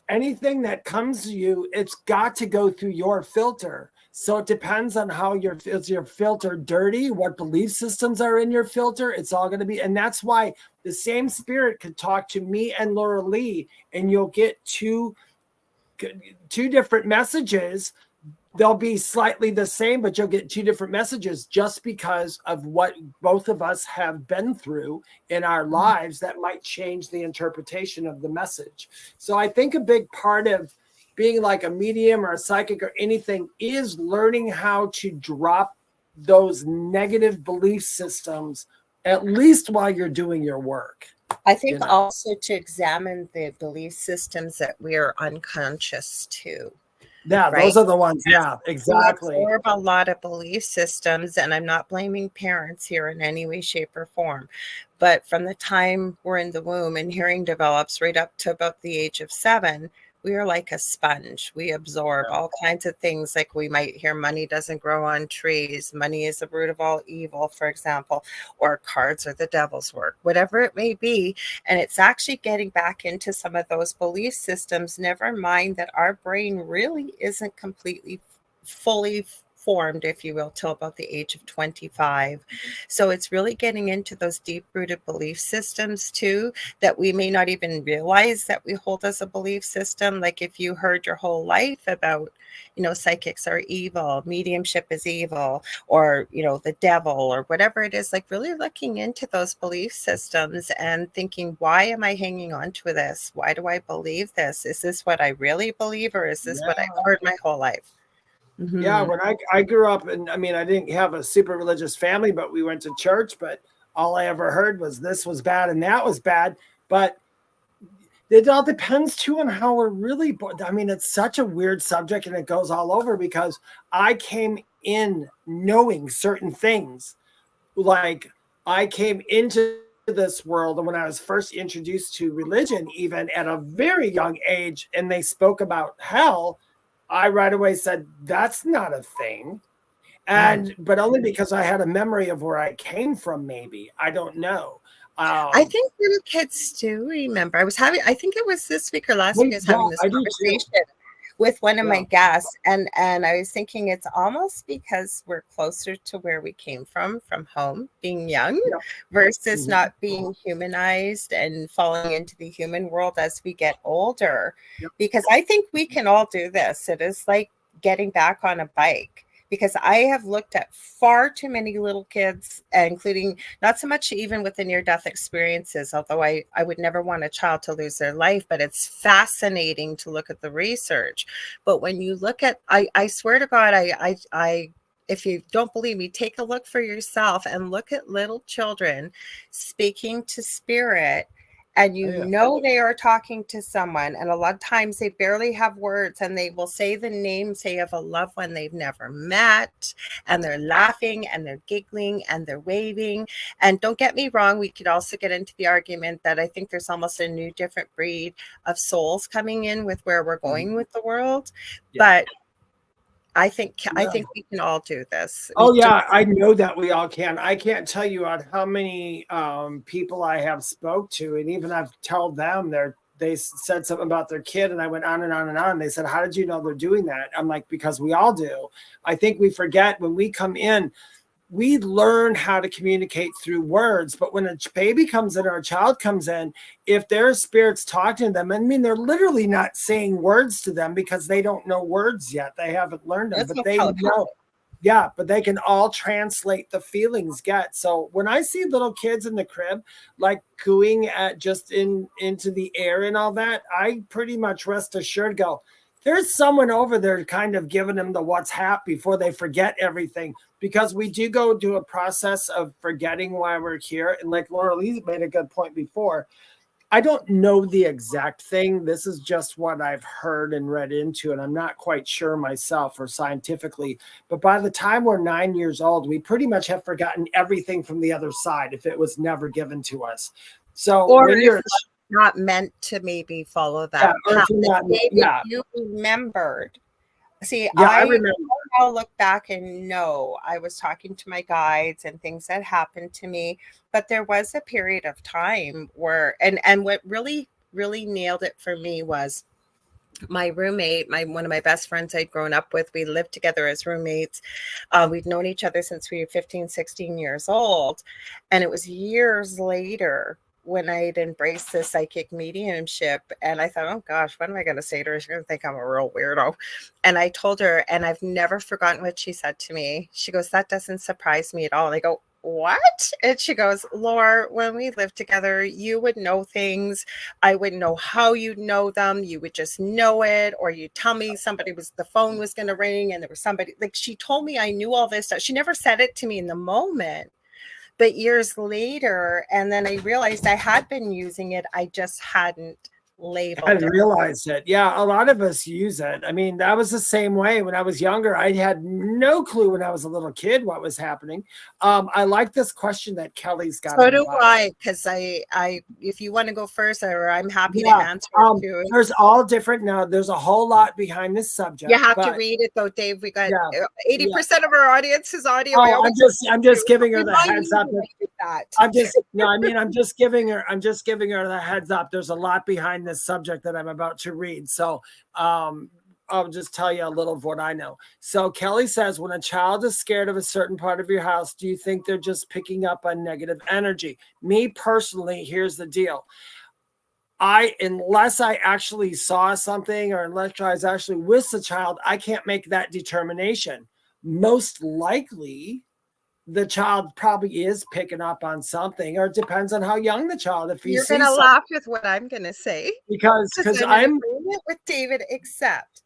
anything that comes to you, it's got to go through your filter. So it depends on how is your filter dirty, what belief systems are in your filter. It's all going to be, and that's why the same spirit could talk to me and Lorilei, and you'll get two different messages. They'll be slightly the same, but you'll get two different messages just because of what both of us have been through in our lives that might change the interpretation of the message. So I think a big part of being like a medium or a psychic or anything is learning how to drop those negative belief systems, at least while you're doing your work. I think also to examine the belief systems that we are unconscious to. Yeah, right? Those are the ones. Yeah, exactly. We absorb a lot of belief systems, and I'm not blaming parents here in any way, shape, or form. But from the time we're in the womb and hearing develops right up to about the age of 7, we are like a sponge. We absorb all kinds of things. Like we might hear money doesn't grow on trees. Money is the root of all evil, for example, or cards are the devil's work, whatever it may be. And it's actually getting back into some of those belief systems, never mind that our brain really isn't completely fully formed, if you will, till about the age of 25. So it's really getting into those deep-rooted belief systems too, that we may not even realize that we hold as a belief system. Like if you heard your whole life about, psychics are evil, mediumship is evil, or, the devil, or whatever it is, like really looking into those belief systems and thinking, why am I hanging on to this? Why do I believe this? Is this what I really believe, or is this what I've heard my whole life? Mm-hmm. Yeah, when I grew up, and I mean, I didn't have a super religious family, but we went to church, but all I ever heard was this was bad and that was bad. But it all depends too on how we're really, I mean, it's such a weird subject and it goes all over because I came in knowing certain things. Like I came into this world, and when I was first introduced to religion, even at a very young age, and they spoke about hell, I right away said, that's not a thing. But only because I had a memory of where I came from, maybe. I don't know. I think little kids do remember. I think it was this week or last week, I was having this conversation with one of my guests, and I was thinking it's almost because we're closer to where we came from home, being young, versus not being humanized and falling into the human world as we get older. Because I think we can all do this. It is like getting back on a bike. Because I have looked at far too many little kids, including not so much even with the near-death experiences, although I would never want a child to lose their life, but it's fascinating to look at the research. But when you look at, I swear to God, I if you don't believe me, take a look for yourself and look at little children speaking to spirit. And know they are talking to someone. And a lot of times they barely have words, and they will say the name, say, of a loved one they've never met. And they're laughing and they're giggling and they're waving. And don't get me wrong, we could also get into the argument that I think there's almost a new different breed of souls coming in with where we're going with the world. But I think we can all do this. Oh yeah, I know that we all can. I can't tell you on how many people I have spoke to, and even I've told them they said something about their kid, and I went on and on and on. They said, "How did you know they're doing that?" I'm like, because we all do. I think we forget when we come in. We learn how to communicate through words, but when a baby comes in or a child comes in, if their spirit's talking to them, I mean, they're literally not saying words to them because they don't know words yet. They haven't learned them, but they know. Yeah, but they can all translate the feelings get. So when I see little kids in the crib, like cooing at just into the air and all that, I pretty much rest assured go, there's someone over there kind of giving them the what's hap before they forget everything, because we do go do a process of forgetting why we're here. And like Lorilei made a good point before, I don't know the exact thing. This is just what I've heard and read into, and I'm not quite sure myself or scientifically. But by the time we're 9 years old, we pretty much have forgotten everything from the other side if it was never given to us. So when you're not meant to maybe follow that path. You remembered. See, I remember. I'll look back and know I was talking to my guides and things that happened to me, but there was a period of time where, and what really, really nailed it for me was my roommate, one of my best friends I'd grown up with, we lived together as roommates. We'd known each other since we were 15, 16 years old. And it was years later when I'd embraced the psychic mediumship. And I thought, oh gosh, what am I going to say to her? She's going to think I'm a real weirdo. And I told her, and I've never forgotten what she said to me. She goes, that doesn't surprise me at all. And I go, what? And she goes, Laura, when we lived together, you would know things. I wouldn't know how you'd know them. You would just know it. Or you'd tell me the phone was going to ring and there was somebody, like she told me I knew all this stuff. She never said it to me in the moment, but years later. And then I realized I had been using it. I just hadn't labeled I it. realized it. Yeah, a lot of us use it. I mean, that was the same way when I was younger. I had no clue when I was a little kid what was happening. I like this question that Kelly's got. So do I, because I, if you want to go first, or I'm happy to answer it too. There's all different. Now, there's a whole lot behind this subject. You have to read it though, Dave. We got 80% of our audience is audio. Oh, I'm just giving her the heads up. I'm just giving her the heads up. There's a lot behind this subject that I'm about to read. So I'll just tell you a little of what I know. So Kelly says, when a child is scared of a certain part of your house, do you think they're just picking up on negative energy? Me personally, here's the deal. Unless I actually saw something or unless I was actually with the child, I can't make that determination. Most likely, the child probably is picking up on something, or it depends on how young the child. If you're going to laugh with what I'm going to say, because I'm in agreement with David, except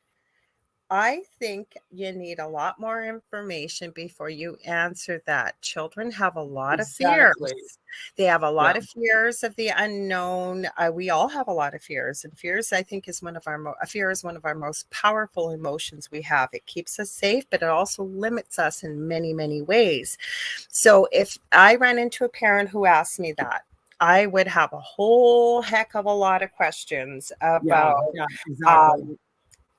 I think you need a lot more information before you answer that. Children have a lot of fears. They have a lot of fears of the unknown. We all have a lot of fears, and fears, I think, is one of our most powerful emotions we have. It keeps us safe, but it also limits us in many, many ways. So if I ran into a parent who asked me that, I would have a whole heck of a lot of questions about exactly.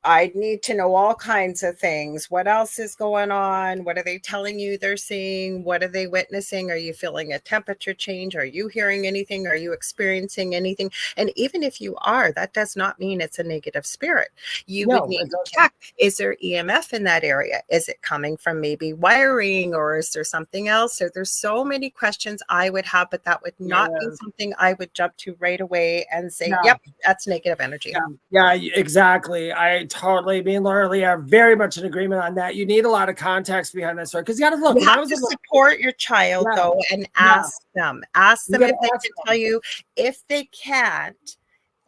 I'd need to know all kinds of things. What else is going on? What are they telling you they're seeing? What are they witnessing? Are you feeling a temperature change? Are you hearing anything? Are you experiencing anything? And even if you are, that does not mean it's a negative spirit. You would need to check, is there EMF in that area? Is it coming from maybe wiring, or is there something else? So there's so many questions I would have, but that would not be something I would jump to right away and say, yep, that's negative energy. Yeah, exactly. Me and Lorilei are very much in agreement on that. You need a lot of context behind that story, because you got to look. You have to support your child though, and ask them if they can tell you. If they can't,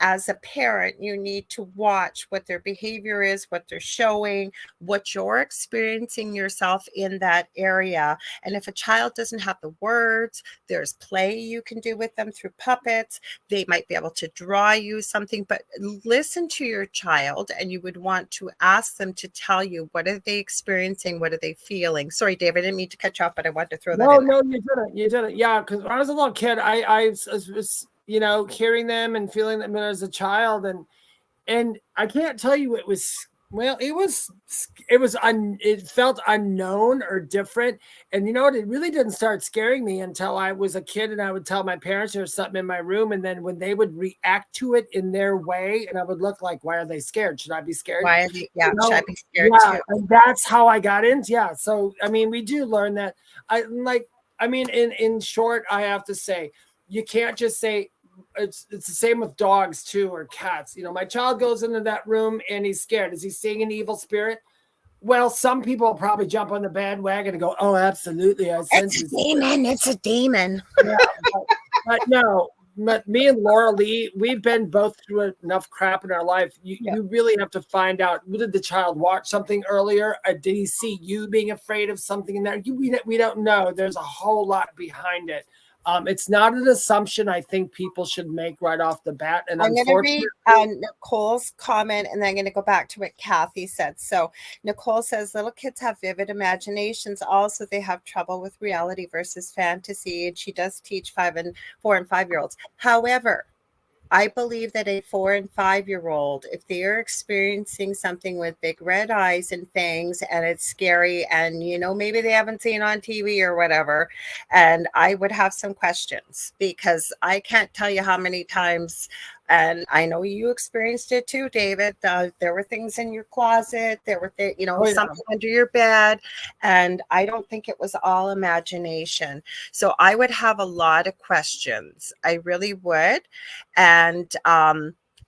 as a parent, you need to watch what their behavior is, what they're showing, what you're experiencing yourself in that area. And if a child doesn't have the words, there's play you can do with them through puppets. They might be able to draw you something, but listen to your child, and you would want to ask them to tell you, what are they experiencing? What are they feeling? Sorry, David, I didn't mean to cut you off, but I wanted to throw that in. No, you didn't. Yeah, because when I was a little kid, I was hearing them and feeling them as a child, and I can't tell you it felt unknown or different. And it really didn't start scaring me until I was a kid, and I would tell my parents there was something in my room, and then when they would react to it in their way, and I would look like, why are they scared? Should I be scared? Why are they, should I be scared too? And that's how I got into so I mean, we do learn that. In short, I have to say, you can't just say, it's the same with dogs too, or cats. My child goes into that room and he's scared. Is he seeing an evil spirit? Well, some people will probably jump on the bandwagon and go, oh, absolutely. It's a demon. It's a demon. Yeah, but no, but me and Lorilei, we've been both through enough crap in our life. You really have to find out, did the child watch something earlier? Or did he see you being afraid of something in there? We don't know. There's a whole lot behind it. It's not an assumption I think people should make right off the bat. And I'm going to read Nicole's comment, and then I'm going to go back to what Kathy said. So Nicole says, little kids have vivid imaginations. Also, they have trouble with reality versus fantasy. And she does teach 4 and 5-year-olds. However, I believe that a 4 and 5-year-old, if they are experiencing something with big red eyes and fangs, and it's scary, and maybe they haven't seen on TV or whatever, and I would have some questions, because I can't tell you how many times And I know you experienced it too, David. There were things in your closet. There were, something under your bed. And I don't think it was all imagination. So I would have a lot of questions. I really would. And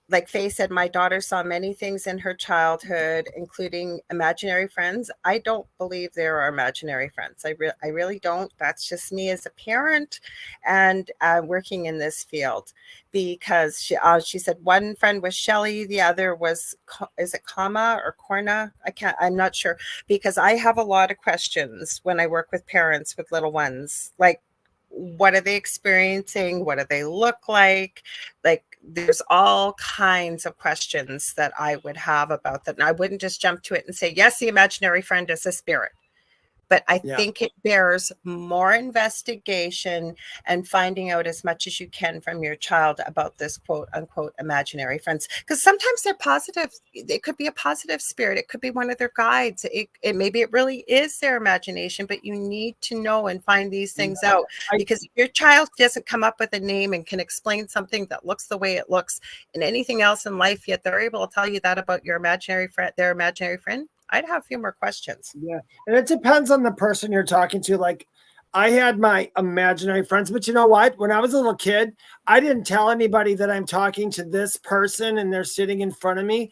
like Faye said, my daughter saw many things in her childhood, including imaginary friends. I don't believe there are imaginary friends. I really don't. That's just me as a parent and working in this field. Because she said one friend was Shelly, the other was, is it Kama or Korna? I'm not sure. Because I have a lot of questions when I work with parents with little ones. Like, what are they experiencing? What do they look like? Like, there's all kinds of questions that I would have about that. And I wouldn't just jump to it and say, yes, the imaginary friend is a spirit. But I think it bears more investigation and finding out as much as you can from your child about this quote unquote imaginary friends. Because sometimes they're positive. It could be a positive spirit. It could be one of their guides. Maybe it really is their imagination, but you need to know and find these things out. Because if your child doesn't come up with a name and can explain something that looks the way it looks in anything else in life, yet they're able to tell you that about your imaginary friend, their imaginary friend, I'd have a few more questions. Yeah. And it depends on the person you're talking to. Like, I had my imaginary friends, but you know what? When I was a little kid, I didn't tell anybody that I'm talking to this person and they're sitting in front of me.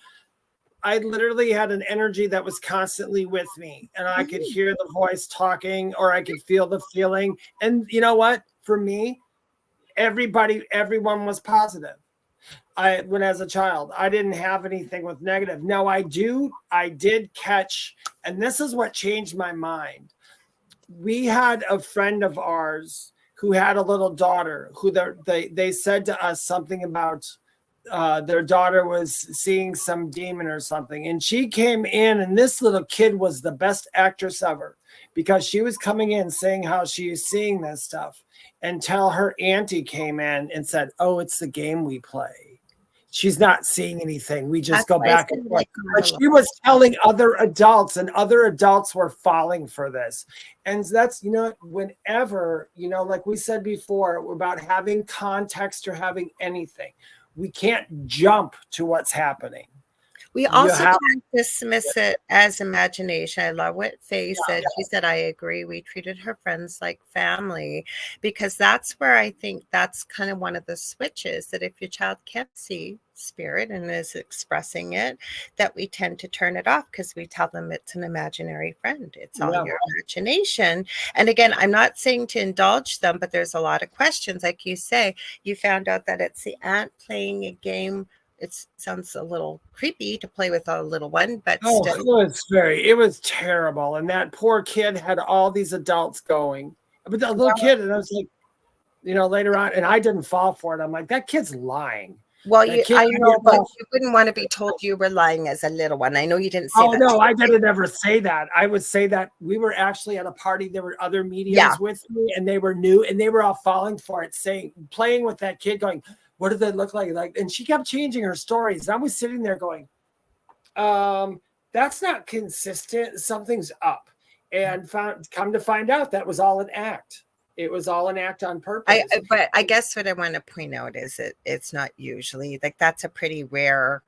I literally had an energy that was constantly with me, and I could hear the voice talking, or I could feel the feeling. And you know what? For me, everyone was positive. When as a child, I didn't have anything with negative. Now I did catch, and this is what changed my mind. We had a friend of ours who had a little daughter who they said to us something about their daughter was seeing some demon or something. And she came in, and this little kid was the best actress ever, because she was coming in saying how she is seeing this stuff, until her auntie came in and said, "Oh, it's the game we play. She's not seeing anything. We just go back and forth." But she was telling other adults, and other adults were falling for this. And that's, whenever, like we said before, about having context or having anything, we can't jump to what's happening. We also can't dismiss it as imagination. I love what Faye said. She said, I agree. We treated her friends like family, because that's where I think that's kind of one of the switches, that if your child can't see spirit and is expressing it, that we tend to turn it off because we tell them it's an imaginary friend. It's all your imagination. And again, I'm not saying to indulge them, but there's a lot of questions. Like you say, you found out that it's the aunt playing a game. It sounds a little creepy to play with a little one, but still. It was terrible. And that poor kid had all these adults going, but the little kid, and I was like, later on, and I didn't fall for it. I'm like, that kid's lying. Well, I know, but you wouldn't want to be told you were lying as a little one. I know you didn't say that. Oh, no, I didn't ever say that. I would say that we were actually at a party. There were other mediums with me, and they were new, and they were all falling for it, playing with that kid, going, what did they look like? And she kept changing her stories. And I was sitting there going, that's not consistent. Something's up. And come to find out, that was all an act. It was all an act on purpose. But I guess what I want to point out is it's not usually, like, that's a pretty rare.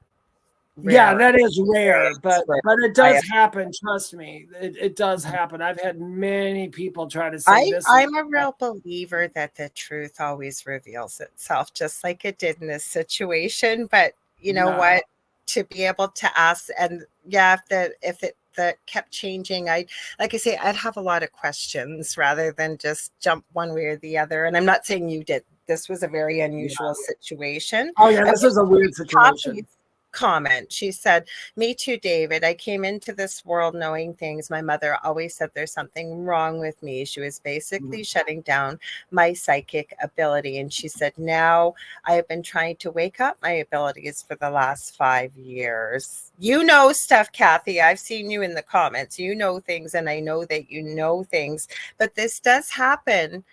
Yeah, that is rare, but it does happen. Trust me, it does happen. I've had many people try to say this. I'm a real believer that the truth always reveals itself, just like it did in this situation. But you know what? To be able to ask, and if it kept changing, I'd have a lot of questions rather than just jump one way or the other. And I'm not saying you did. This was a very unusual situation. Oh yeah, this is a weird situation. Comment. She said, me too, David. I came into this world knowing things. My mother always said there's something wrong with me. She was basically shutting down my psychic ability. And she said, now I have been trying to wake up my abilities for the last 5 years. You know stuff, Kathy. I've seen you in the comments. You know things, and I know that you know things. But this does happen.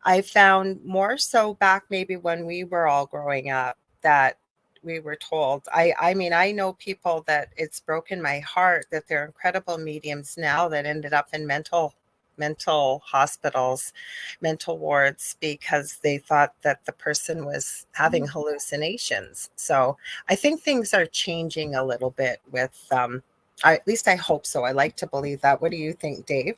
I found more so back maybe when we were all growing up, that we were told. I mean, I know people that it's broken my heart that they're incredible mediums now that ended up in mental mental hospitals, mental wards, because they thought that the person was having hallucinations. So I think things are changing a little bit with, at least I hope so. I like to believe that. What do you think, Dave?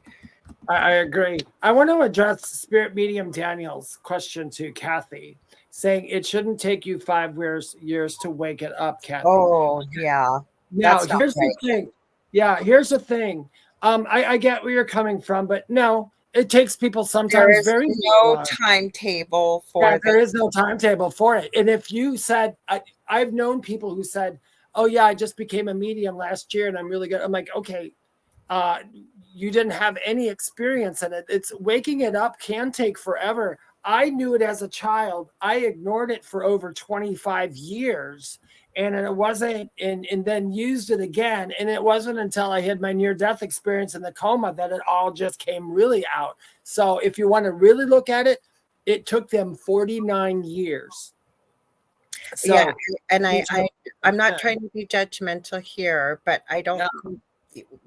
I agree. I want to address Spirit Medium Daniel's question to Kathy, saying it shouldn't take you 5 years to wake it up, Kathy. Oh, yeah. Now, here's the thing. Yeah, here's the thing. I get where you're coming from, but no, it takes people sometimes there is no timetable for there is no timetable for it. And if you said, I've known people who said, oh yeah, I just became a medium last year and I'm really good. I'm like, okay, you didn't have any experience in it. It's waking it up can take forever. I knew it as a child. I ignored it for over 25 years. And it wasn't, and then used it again. And it wasn't until I had my near-death experience in the coma that it all just came really out. So if you want to really look at it, it took them 49 years. So, yeah, and I'm not trying to be judgmental here, but I don't.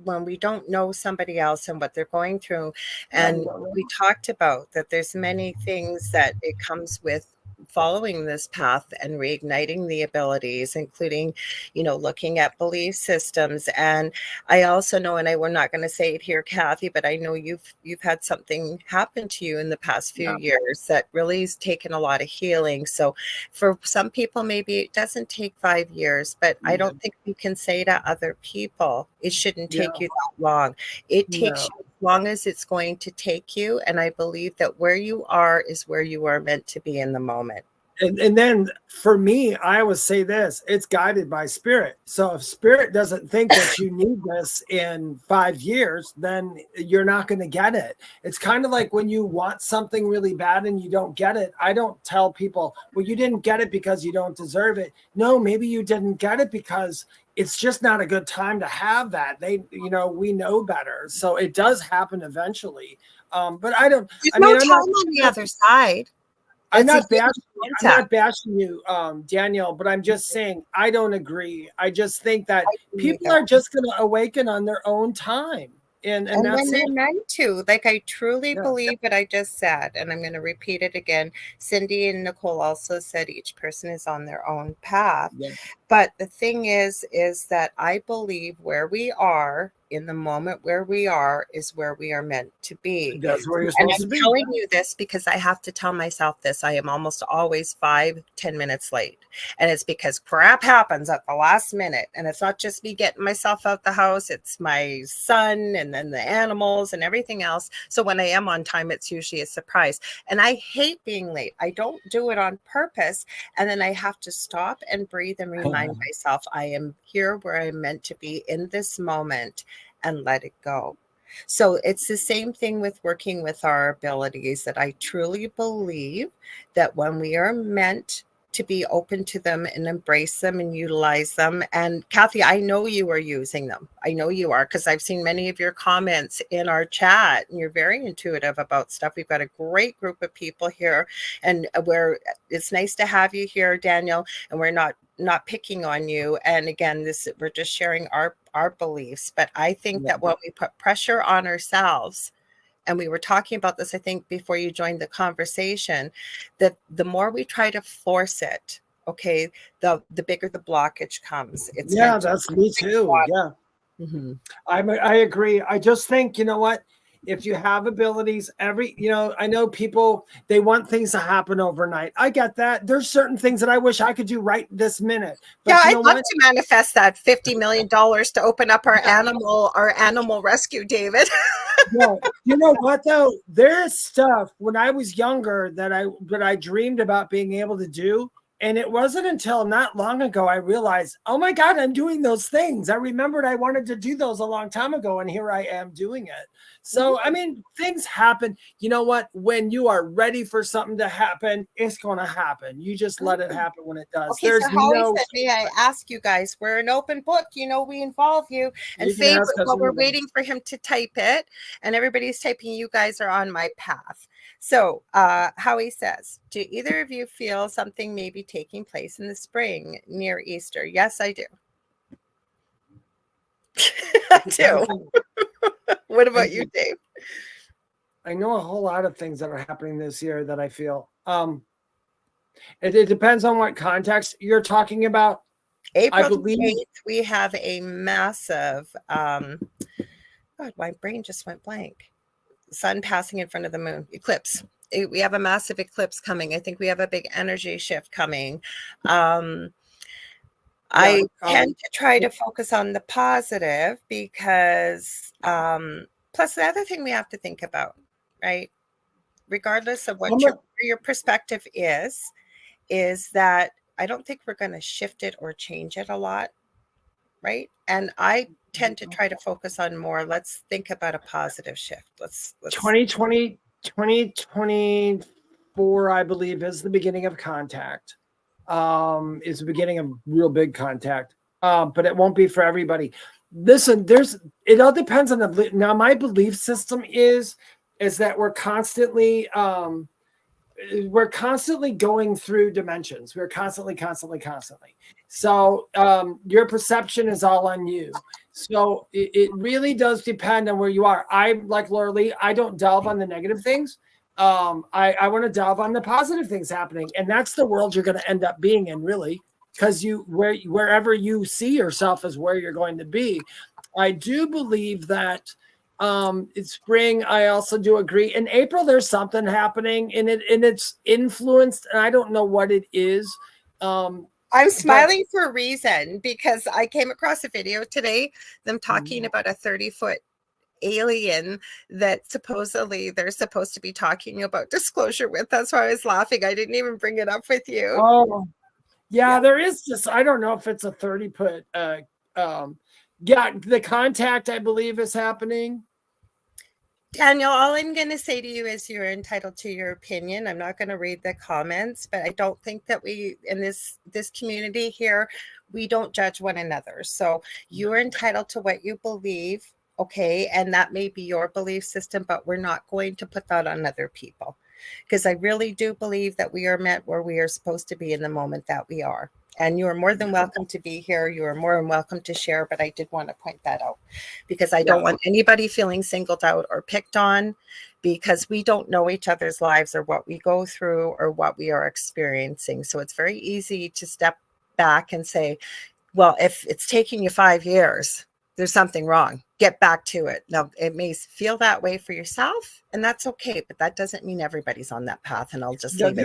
When we don't know somebody else and what they're going through, and we talked about that, there's many things that it comes with following this path and reigniting the abilities, including, looking at belief systems. And I also know, and we're not going to say it here, Kathy, but I know you've had something happen to you in the past few years that really has taken a lot of healing. So for some people, maybe it doesn't take 5 years, but I don't think you can say to other people, it shouldn't take you that long. It takes you as long as it's going to take you. And I believe that where you are is where you are meant to be in the moment. And then for me, I always say this, it's guided by spirit. So if spirit doesn't think that you need this in 5 years, then you're not going to get it. It's kind of like when you want something really bad and you don't get it. I don't tell people, well, you didn't get it because you don't deserve it. No, maybe you didn't get it because it's just not a good time to have that. We know better. So it does happen eventually. But I don't, There's no time on the other side. I'm not bashing you, Danielle, but I'm just saying I don't agree. I just think that people are just going to awaken on their own time. And that's when they're meant to. Like, I truly believe what I just said, and I'm going to repeat it again. Cindy and Nicole also said each person is on their own path. But the thing is that I believe where we are in the moment where we are is where we are meant to be. That's where you're supposed to be. And I'm telling you this because I have to tell myself this. I am almost always 5-10 minutes late. And it's because crap happens at the last minute. And it's not just me getting myself out the house. It's my son and then the animals and everything else. So when I am on time, it's usually a surprise. And I hate being late. I don't do it on purpose. And then I have to stop and breathe and remind myself I am here where I'm meant to be in this moment and let it go. So it's the same thing with working with our abilities, that I truly believe that when we are meant to be open to them and embrace them and utilize them. And Kathy, I know you are using them. I know you are, because I've seen many of your comments in our chat and you're very intuitive about stuff. We've got a great group of people here, and it's nice to have you here, Daniel, and we're not picking on you. And again, we're just sharing our beliefs. But I think that when we put pressure on ourselves, and we were talking about this, I think, before you joined the conversation, that the more we try to force it, okay, the bigger the blockage comes. That's me too. Yeah. Mm-hmm. I agree. I just think, you know what? If you have abilities, I know people, they want things to happen overnight. I get that. There's certain things that I wish I could do right this minute. But I'd love to manifest that $50 million to open up our animal rescue, David. Yeah. You know what though? There's stuff when I was younger that I dreamed about being able to do. And it wasn't until not long ago I realized, oh my God, I'm doing those things. I remembered I wanted to do those a long time ago, and here I am doing it. So, I mean, things happen. You know what? When you are ready for something to happen, it's going to happen. You just let it happen when it does. Okay, so Howie said, may I ask you guys, we're an open book. We involve you. And favorite, while we're waiting for him to type it, and everybody's typing, you guys are on my path. So Howie says, do either of you feel something may be taking place in the spring near Easter? Yes, I do. I do. What about you, Dave? I know a whole lot of things that are happening this year that I feel. It depends on what context you're talking about. April I believe 8th, we have a massive, God, my brain just went blank. Sun passing in front of the moon, eclipse. We have a massive eclipse coming. I think we have a big energy shift coming. I tend to try to focus on the positive because, plus the other thing we have to think about, right? Regardless of what your perspective is that I don't think we're going to shift it or change it a lot, right? And I tend to try to focus on more, let's think about a positive shift. Let's 2024, I believe, is the beginning of contact. Is the beginning of real big contact. But it won't be for everybody. Listen, it all depends on now my belief system is that we're constantly going through dimensions. We're constantly. So your perception is all on you. So it really does depend on where you are. I, like Lorilei, I don't delve on the negative things. I want to delve on the positive things happening. And that's the world you're going to end up being in, really, because wherever you see yourself is where you're going to be. I do believe that it's spring. I also do agree. In April, there's something happening and it's influenced, and I don't know what it is. I'm smiling for a reason, because I came across a video today, them talking about a 30-foot alien that supposedly they're supposed to be talking about disclosure with. That's why I was laughing. I didn't even bring it up with you. Oh, yeah. There is just, I don't know if it's a 30-foot. The contact, I believe, is happening. Daniel, all I'm going to say to you is you're entitled to your opinion. I'm not going to read the comments, but I don't think that we, in this community here, we don't judge one another. So you're entitled to what you believe. Okay. And that may be your belief system, but we're not going to put that on other people, because I really do believe that we are meant where we are supposed to be in the moment that we are. And you are more than welcome to be here. You are more than welcome to share, but I did want to point that out, because I don't want anybody feeling singled out or picked on, because we don't know each other's lives or what we go through or what we are experiencing. So it's very easy to step back and say, well, if it's taking you 5 years, there's something wrong. Get back to it. Now, it may feel that way for yourself, and that's okay, but that doesn't mean everybody's on that path. And I'll just leave it. The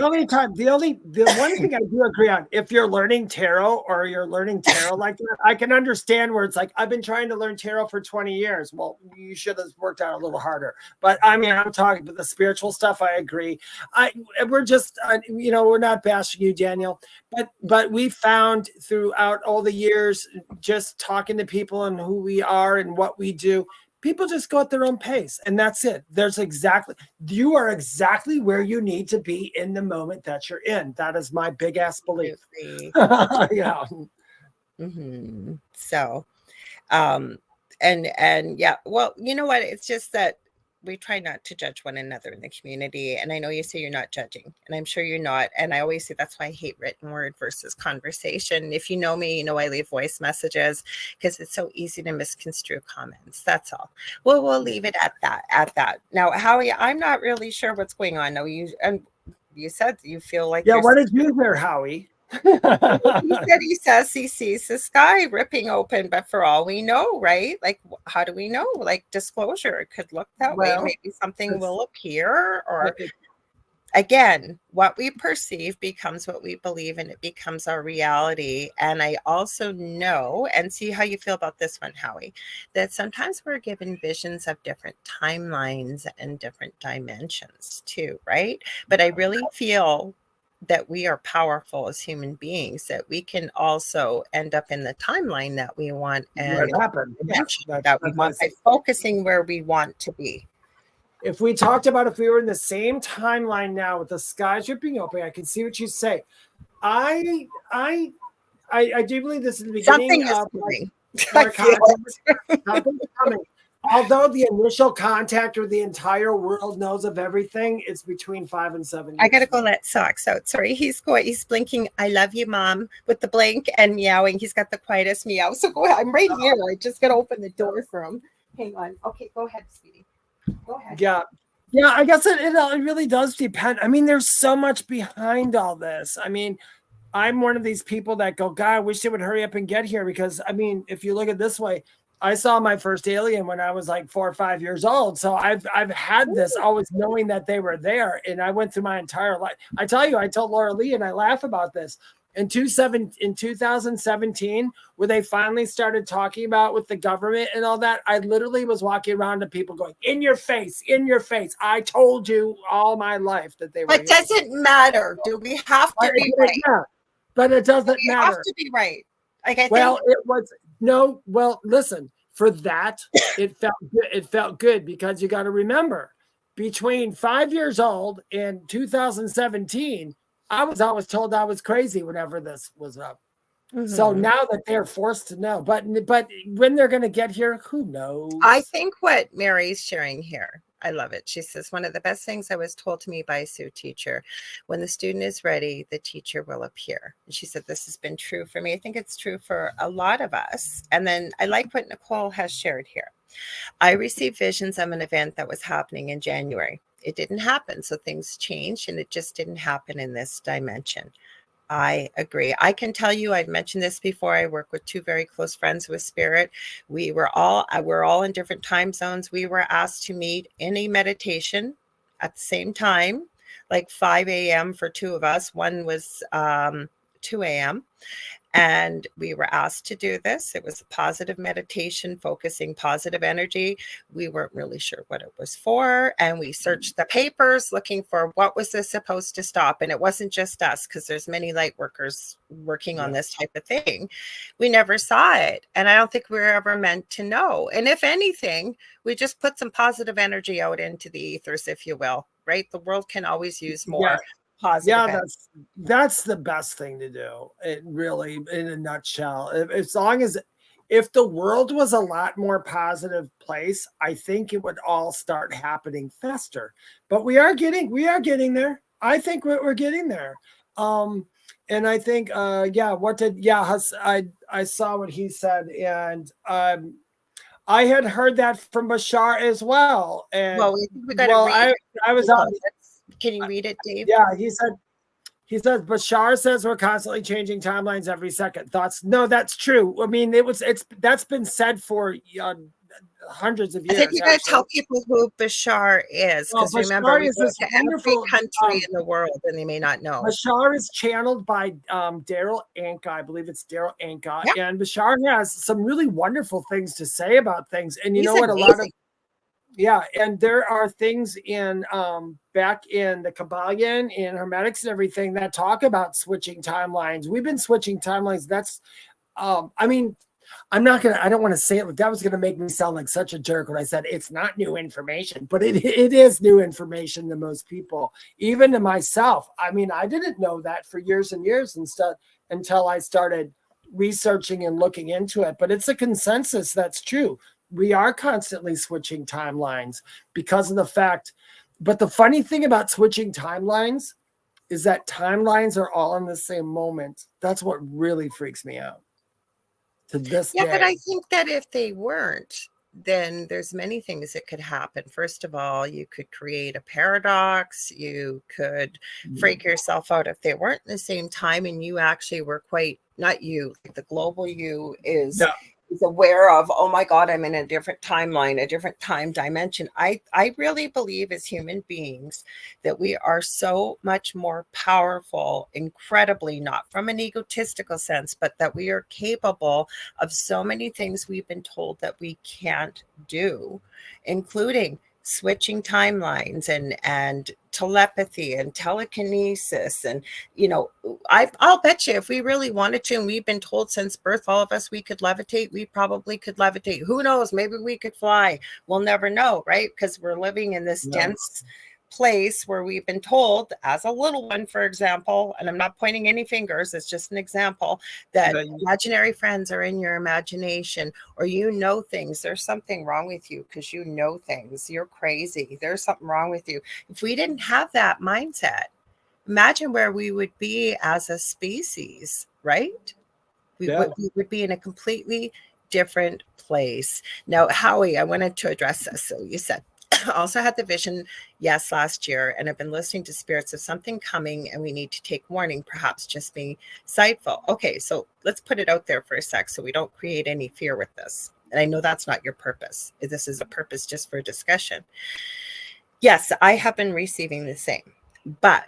one thing I do agree on, if you're learning tarot or you're learning tarot like that, I can understand where it's like, I've been trying to learn tarot for 20 years. Well, you should have worked out a little harder. But I mean, I'm talking about the spiritual stuff. I agree. We're just, we're not bashing you, Daniel, but we found throughout all the years, just talking to people and who we are and what we do, people just go at their own pace, and that's it. You are exactly where you need to be in the moment that you're in. That is my big ass belief. Yeah. Mm-hmm. So, and yeah, well, you know what? It's just that we try not to judge one another in the community. And I know you say you're not judging, and I'm sure you're not. And I always say that's why I hate written word versus conversation. If you know me, you know I leave voice messages because it's so easy to misconstrue comments. That's all. Well, we'll leave it at that. Now, Howie, I'm not really sure what's going on. No, you said you feel like what did you hear, Howie? He says he sees the sky ripping open, but for all we know, right? Like, how do we know? Like, disclosure, it could look that way. Maybe something will appear, or again, what we perceive becomes what we believe, and it becomes our reality. And I also know, and see how you feel about this one, Howie, that sometimes we're given visions of different timelines and different dimensions too, right? But I really feel that we are powerful as human beings, that we can also end up in the timeline that we want and that we want by focusing where we want to be. If we talked about if we were in the same timeline now with the skies ripping open, I can see what you say. I do believe this is the beginning of something's coming. Although the initial contact or the entire world knows of everything, it's between 5 and 7 years. I gotta go let socks out. Sorry, he's blinking, I love you, Mom, with the blink and meowing. He's got the quietest meow. So go ahead. I'm right here. I just gotta open the door for him. Hang on. Okay, go ahead, sweetie. Go ahead. Yeah. Yeah, I guess it really does depend. I mean, there's so much behind all this. I mean, I'm one of these people that go, God, I wish they would hurry up and get here, because I mean, if you look at it this way, I saw my first alien when I was like 4 or 5 years old. So I've had this always knowing that they were there, and I went through my entire life. I tell you, I told Lorilei, and I laugh about this. In 2017, where they finally started talking about with the government and all that, I literally was walking around to people going, in your face, in your face. I told you all my life that they were But here. doesn't matter. Do we have to be right? Yeah, but it doesn't We matter. have to be right. Like I Well, think. it was no. Well, listen, for that, it felt good. It felt good because you got to remember, between 5 years old and 2017, I was told I was crazy whenever this was up. So now that they're forced to know, but when they're going to get here, who knows? I think what Mary's sharing here, I love it. She says, one of the best things I was told to me by a Sioux teacher, when the student is ready, the teacher will appear. And she said, this has been true for me. I think it's true for a lot of us. And then I like what Nicole has shared here. I received visions of an event that was happening in January. It didn't happen. So things changed, and it just didn't happen in this dimension. I agree. I can tell you, I've mentioned this before. I work with two very close friends with spirit. We're all in different time zones. We were asked to meet in a meditation at the same time, like 5 a.m. for two of us. One was 2 a.m. And we were asked to do this. It was a positive meditation, focusing positive energy. We weren't really sure what it was for. And we searched the papers looking for what was this supposed to stop. And it wasn't just us, because there's many light workers working on this type of thing. We never saw it. And I don't think we were ever meant to know. And if anything, we just put some positive energy out into the ethers, if you will, right? The world can always use more. Positive. Yeah, that's the best thing to do. It really, in a nutshell, as long as if the world was a lot more positive place, I think it would all start happening faster. But we are getting there. I think we're getting there. And I think, I saw what he said, and I had heard that from Bashar as well. And well, we got to read. I was on. Can you read it, Dave? Yeah, he said, Bashar says we're constantly changing timelines every second. Thoughts? No, that's true. I mean, that's been said for hundreds of years. I think you got to tell people who Bashar is, because remember, we go to every country in the world, and they may not know. Bashar is channeled by Daryl Anka. I believe it's Daryl Anka, and Bashar has some really wonderful things to say about things. And you know what? Amazing. A lot of and there are things in back in the Kabbalion and Hermetics and everything that talk about switching timelines. We've been switching timelines. That's I mean, I don't want to say it. That was going to make me sound like such a jerk when I said it's not new information, but it is new information to most people, even to myself. I mean, I didn't know that for years and years and stuff until I started researching and looking into it. But it's a consensus that's true. We are constantly switching timelines because of the fact. But the funny thing about switching timelines is that timelines are all in the same moment. That's what really freaks me out to this day. But I think that if they weren't, then there's many things that could happen. First of all, you could create a paradox. You could freak yourself out if they weren't in the same time, and you actually were not you, like the global you is aware of, oh my God, I'm in a different timeline, a different time dimension. I really believe as human beings that we are so much more powerful, incredibly, not from an egotistical sense, but that we are capable of so many things we've been told that we can't do, including switching timelines and telepathy and telekinesis. And, I'll bet you if we really wanted to, and we've been told since birth, all of us, we could levitate, we probably could levitate. Who knows? Maybe we could fly. We'll never know, right? Because we're living in this dense place where we've been told as a little one, for example, and I'm not pointing any fingers, it's just an example, that imaginary friends are in your imagination, or things. There's something wrong with you because you know things. You're crazy. There's something wrong with you. If we didn't have that mindset, imagine where we would be as a species, right? We would be in a completely different place. Now, Howie, I wanted to address this. So you said also had the vision, yes, last year, and I've been listening to spirits of something coming and we need to take warning, perhaps just being sightful. Okay, so let's put it out there for a sec so we don't create any fear with this. And I know that's not your purpose. This is a purpose just for discussion. Yes, I have been receiving the same, but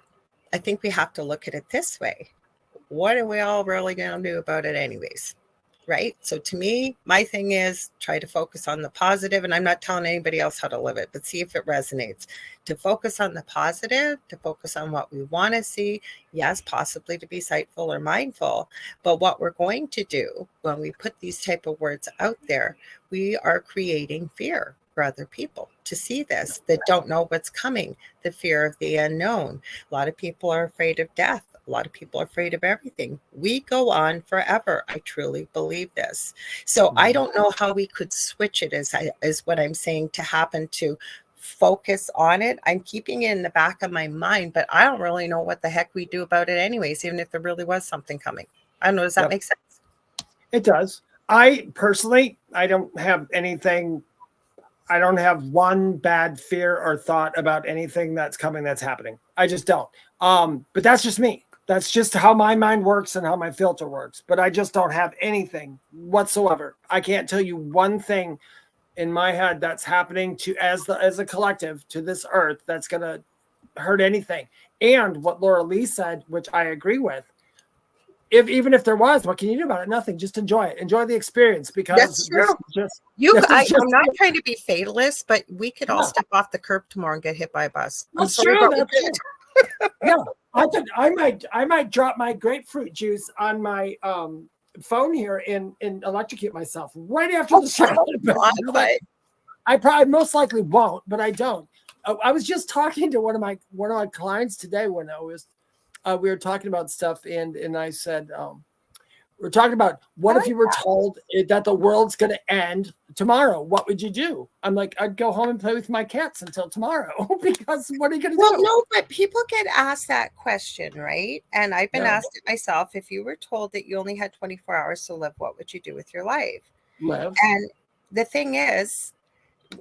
I think we have to look at it this way. What are we all really going to do about it anyways? Right? So to me, my thing is try to focus on the positive, and I'm not telling anybody else how to live it, but see if it resonates. To focus on the positive, to focus on what we want to see, yes, possibly to be sightful or mindful, but what we're going to do when we put these type of words out there, we are creating fear for other people to see this that don't know what's coming, the fear of the unknown. A lot of people are afraid of death. A lot of people are afraid of everything. We go on forever. I truly believe this. So I don't know how we could switch it, is what I'm saying, to happen, to focus on it. I'm keeping it in the back of my mind, but I don't really know what the heck we do about it anyways, even if there really was something coming. I don't know. Does that make sense? It does. I personally, I don't have anything. I don't have one bad fear or thought about anything that's coming, that's happening. I just don't. But that's just me. That's just how my mind works and how my filter works. But I just don't have anything whatsoever. I can't tell you one thing in my head that's happening to as a collective to this earth that's going to hurt anything. And what Lorilei said, which I agree with, even if there was, what can you do about it? Nothing. Just enjoy it. Enjoy the experience, because that's true. I'm not trying to be fatalist, but we could all step off the curb tomorrow and get hit by a bus. That's true. Yeah, I might drop my grapefruit juice on my phone here and electrocute myself right after the show. I probably most likely won't, but I don't. I was just talking to one of my clients today when I was we were talking about stuff, and I said we're talking about what if you were told that the world's going to end tomorrow? What would you do? I'm like, I'd go home and play with my cats until tomorrow, because what are you going to do? Well, no, but people get asked that question, right? And I've been asked it myself. If you were told that you only had 24 hours to live, what would you do with your life? And the thing is,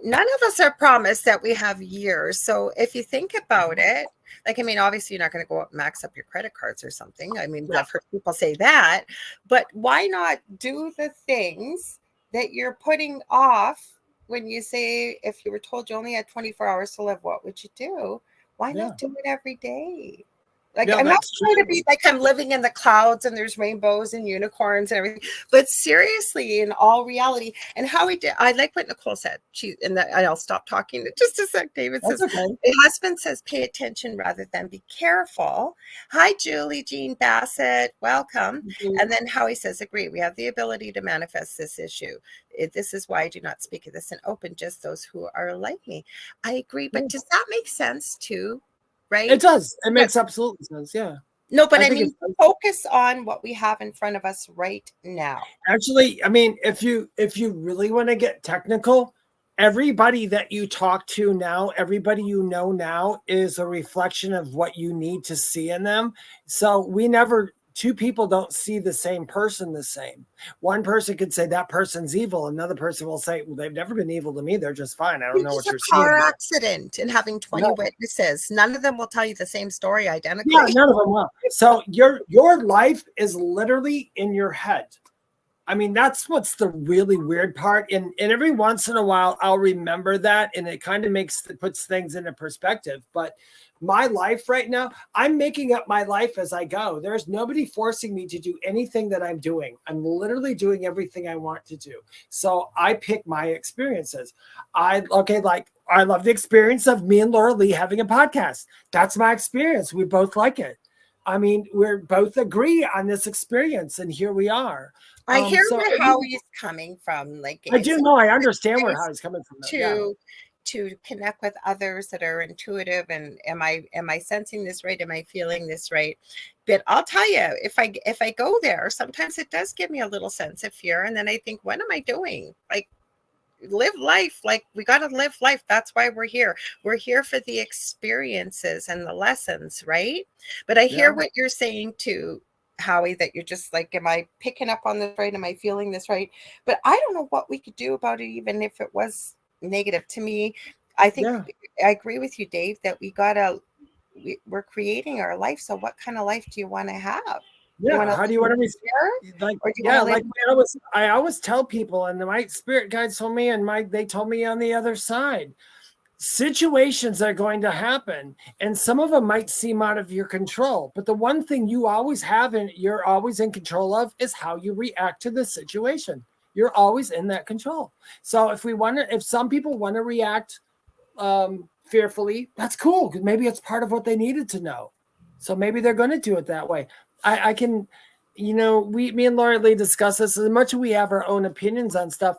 none of us are promised that we have years. So if you think about it, like, I mean, obviously you're not going to go up and max up your credit cards or something. I mean, I've heard people say that, but why not do the things that you're putting off? When you say, if you were told you only had 24 hours to live, what would you do? Why not do it every day? Like, I'm not trying to be like I'm living in the clouds and there's rainbows and unicorns and everything, but seriously, in all reality, and how we did, I like what Nicole said. I'll stop talking just a sec. David says, the husband says, pay attention rather than be careful. Hi, Julie Jean Bassett, welcome. And then Howie says, agree. We have the ability to manifest this issue. This is why I do not speak of this in open, just those who are like me. I agree, but does that make sense too? Right? It does. It makes absolute sense. Yeah. No, but I mean, focus on what we have in front of us right now. Actually, I mean, if you really want to get technical, everybody that you talk to now, everybody you know now is a reflection of what you need to see in them. So two people don't see the same person the same. One person could say that person's evil. Another person will say, well, they've never been evil to me. They're just fine. I don't know what you're seeing. Car accident and having 20 witnesses. None of them will tell you the same story identically. Yeah, none of them will. So your life is literally in your head. I mean, that's what's the really weird part. And every once in a while, I'll remember that. And it kind of puts things into perspective. But my life right now, I'm making up my life as I go. There's nobody forcing me to do anything that I'm doing. I'm literally doing everything I want to do. So I pick my experiences. I love the experience of me and Lorilei having a podcast. That's my experience. We both like it. I mean, we're both agree on this experience, and here we are. I hear where Howie's coming from. Like, I do know. I understand where Howie's coming from. To connect with others that are intuitive, and am I sensing this right? Am I feeling this right? But I'll tell you, if I go there, sometimes it does give me a little sense of fear, and then I think, what am I doing? Like, live life. Like, we got to live life. That's why we're here. We're here for the experiences and the lessons, right? But I hear what you're saying too, Howie, that you're just like, am I picking up on this right? Am I feeling this right? But I don't know what we could do about it, even if it was negative. To me, I think I agree with you, Dave, that we're creating our life. So what kind of life do you want to have? Yeah. How do you want to I always tell people, and my spirit guides told me, and they told me on the other side, situations are going to happen, and some of them might seem out of your control. But the one thing you always have and you're always in control of is how you react to the situation. You're always in that control. So if some people want to react fearfully, that's cool, because maybe it's part of what they needed to know. So maybe they're going to do it that way. I can, me and Lorilei discuss this. As much as we have our own opinions on stuff,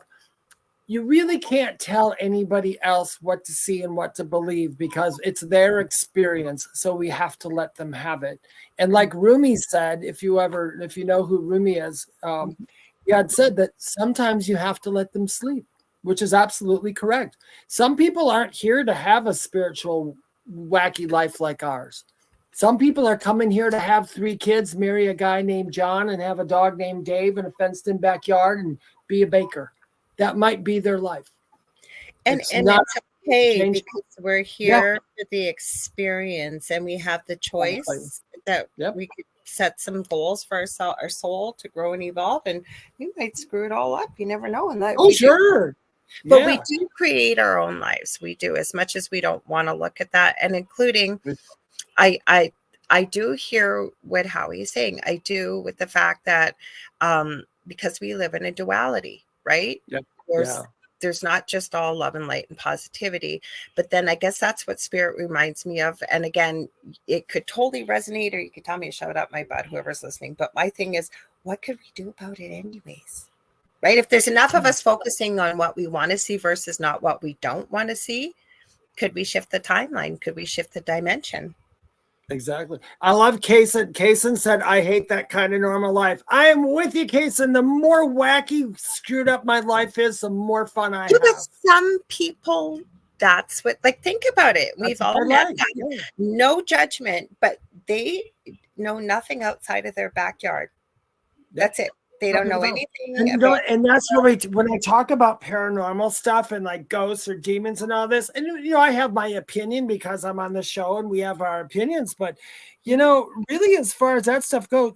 you really can't tell anybody else what to see and what to believe, because it's their experience. So we have to let them have it. And like Rumi said, if you know who Rumi is, he had said that sometimes you have to let them sleep, which is absolutely correct. Some people aren't here to have a spiritual, wacky life like ours. Some people are coming here to have 3 kids, marry a guy named John, and have a dog named Dave in a fenced-in backyard and be a baker. That might be their life. And it's okay, because we're here for the experience, and we have the choice that we could set some goals for our soul to grow and evolve, and we might screw it all up. You never know. And that sure. But we do create our own lives. We do, as much as we don't want to look at that, and including I do hear what Howie is saying. I do, with the fact that because we live in a duality, right? Yep. There's not just all love and light and positivity, but then I guess that's what spirit reminds me of. And again, it could totally resonate, or you could tell me to shove it up my butt, whoever's listening. But my thing is, what could we do about it anyways? Right? If there's enough of us focusing on what we want to see versus not what we don't want to see, could we shift the timeline? Could we shift the dimension? Exactly. I love Kaysen. Kaysen said, I hate that kind of normal life. I am with you, Kaysen. The more wacky, screwed up my life is, the more fun I have. Some people, that's what, think about it. We've all met that. Yeah. No judgment, but they know nothing outside of their backyard. That's it. They don't know anything. And that's really, when I talk about paranormal stuff and like ghosts or demons and all this, and I have my opinion because I'm on the show and we have our opinions, but really, as far as that stuff goes,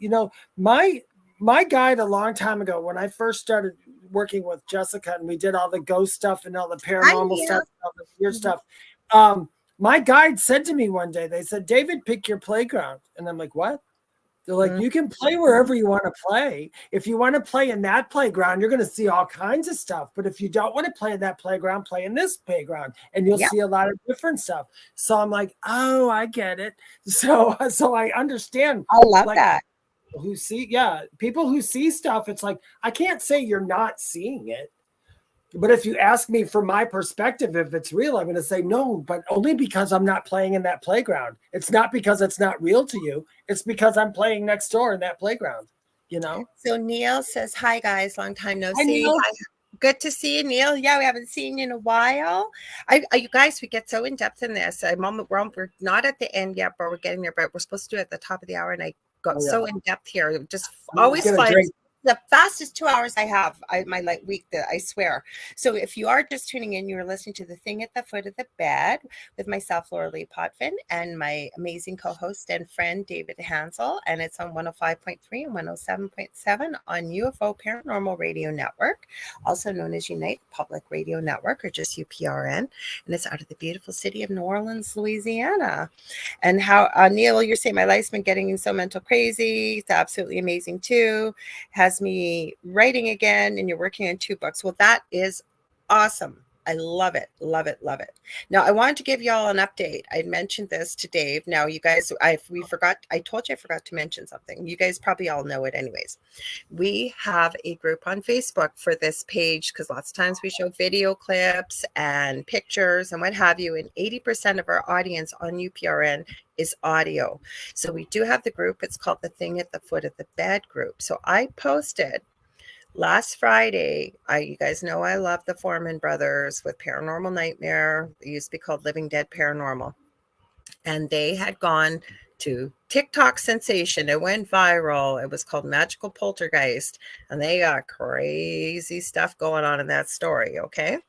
my guide a long time ago, when I first started working with Jessica and we did all the ghost stuff and all the paranormal stuff, all the weird stuff, my guide said to me one day, they said, David, pick your playground. And I'm like, what? They're like, you can play wherever you want to play. If you want to play in that playground, you're going to see all kinds of stuff. But if you don't want to play in that playground, play in this playground, and you'll see a lot of different stuff. So I'm like, oh, I get it. So I understand. I love that. People who see stuff, it's like, I can't say you're not seeing it. But if you ask me from my perspective, if it's real, I'm going to say no, but only because I'm not playing in that playground. It's not because it's not real to you. It's because I'm playing next door in that playground, So Neil says, hi, guys. Long time no see. Hi. Good to see you, Neil. Yeah, we haven't seen you in a while. You guys, we get so in depth in this. We're not at the end yet, but we're getting there. But we're supposed to do it at the top of the hour, and I got so in depth here. Just always flies. The fastest 2 hours I have, my week, I swear. So if you are just tuning in, you're listening to The Thing at the Foot of the Bed with myself, Lorilei Potvin, and my amazing co-host and friend, David Hanzel. And it's on 105.3 and 107.7 on UFO Paranormal Radio Network, also known as Unite Public Radio Network, or just UPRN. And it's out of the beautiful city of New Orleans, Louisiana. And how, Neil, you're saying my life's been getting so mental crazy. It's absolutely amazing too. Has me writing again, and you're working on 2 books. Well, that is awesome. I love it. Love it. Love it. Now, I wanted to give y'all an update. I mentioned this to Dave. Now, you guys, I told you I forgot to mention something. You guys probably all know it anyways. We have a group on Facebook for this page, because lots of times we show video clips and pictures and what have you, and 80% of our audience on UPRN is audio. So we do have the group. It's called The Thing at the Foot of the Bed group. So I posted last Friday. You guys know I love the Foreman brothers with Paranormal Nightmare. They used to be called Living Dead Paranormal. And they had gone to TikTok sensation. It went viral. It was called Magical Poltergeist, and they got crazy stuff going on in that story, okay?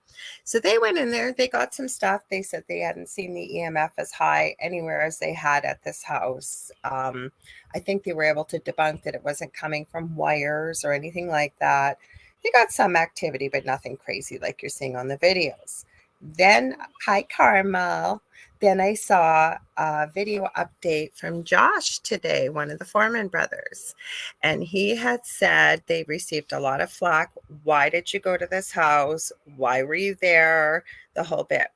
So they went in there, they got some stuff. They said they hadn't seen the EMF as high anywhere as they had at this house. I think they were able to debunk that it wasn't coming from wires or anything like that. They got some activity, but nothing crazy like you're seeing on the videos. Then, hi, Carmel. Then I saw a video update from Josh today, one of the Foreman brothers. And he had said they received a lot of flack. Why did you go to this house? Why were you there? The whole bit.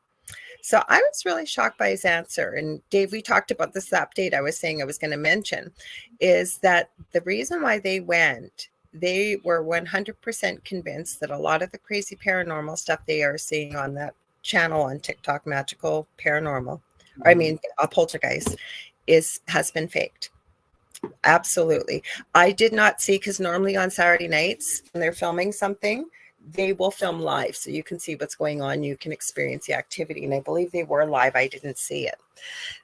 So I was really shocked by his answer. And Dave, we talked about this update I was saying I was going to mention, is that the reason why they went, they were 100% convinced that a lot of the crazy paranormal stuff they are seeing on that channel on TikTok, Magical Paranormal, a Poltergeist, has been faked. Absolutely. I did not see, because normally on Saturday nights when they're filming something, they will film live so you can see what's going on. You can experience the activity. And I believe they were live. I didn't see it.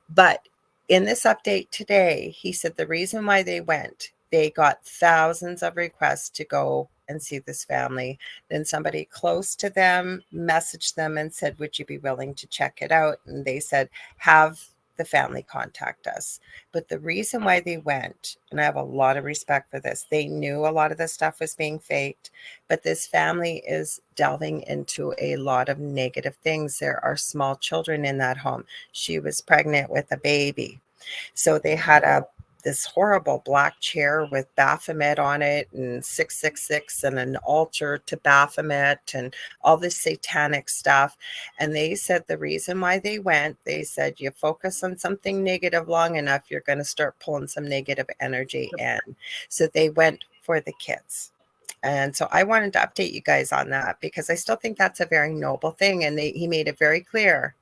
But in this update today, he said the reason why they went, they got thousands of requests to go and see this family. Then somebody close to them messaged them and said, would you be willing to check it out? And they said, have the family contact us. But the reason why they went, and I have a lot of respect for this, they knew a lot of this stuff was being faked, but this family is delving into a lot of negative things. There are small children in that home. She was pregnant with a baby. So they had this horrible black chair with Baphomet on it and 666 and an altar to Baphomet and all this satanic stuff. And they said the reason why they went, they said, you focus on something negative long enough, you're going to start pulling some negative energy in. So they went for the kids. And so I wanted to update you guys on that, because I still think that's a very noble thing. And he made it very clear.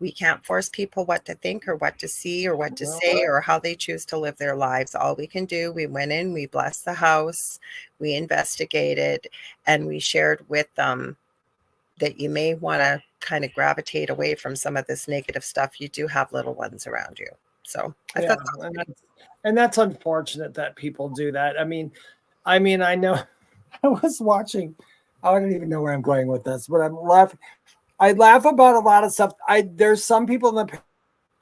We can't force people what to think or what to see or what to say or how they choose to live their lives. All we can do, we went in, we blessed the house, we investigated, and we shared with them that you may want to kind of gravitate away from some of this negative stuff. You do have little ones around you. So I thought and that's unfortunate that people do that. I mean, I know I was watching, I don't even know where I'm going with this, but I'm laughing. I laugh about a lot of stuff. There's some people in the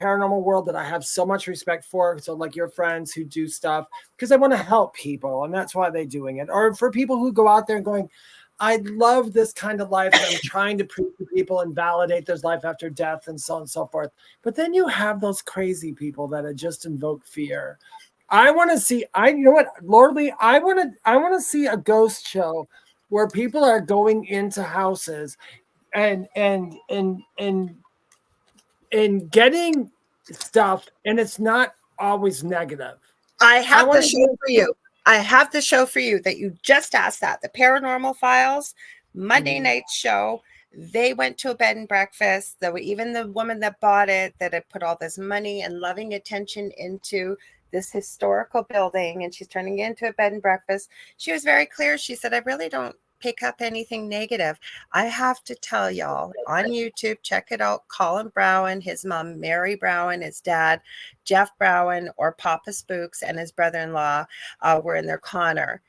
paranormal world that I have so much respect for. So like your friends who do stuff because they want to help people, and that's why they're doing it. Or for people who go out there and going, I love this kind of life, and I'm trying to prove to people and validate there's life after death and so on and so forth. But then you have those crazy people that just invoke fear. I want to see, you know what, Lorilei, I want to see a ghost show where people are going into houses and getting stuff, and it's not always negative. I have the show for you. I have the show for you that you just asked that. The Paranormal Files, Monday night show. They went to a bed and breakfast. Even the woman that bought it, that had put all this money and loving attention into this historical building, and she's turning it into a bed and breakfast. She was very clear. She said, I really don't pick up anything negative. I have to tell y'all on YouTube, check it out. Colin Browen, his mom, Mary Browen, his dad, Jeff Browen, or Papa Spooks, and his brother-in-law were in there, Connor.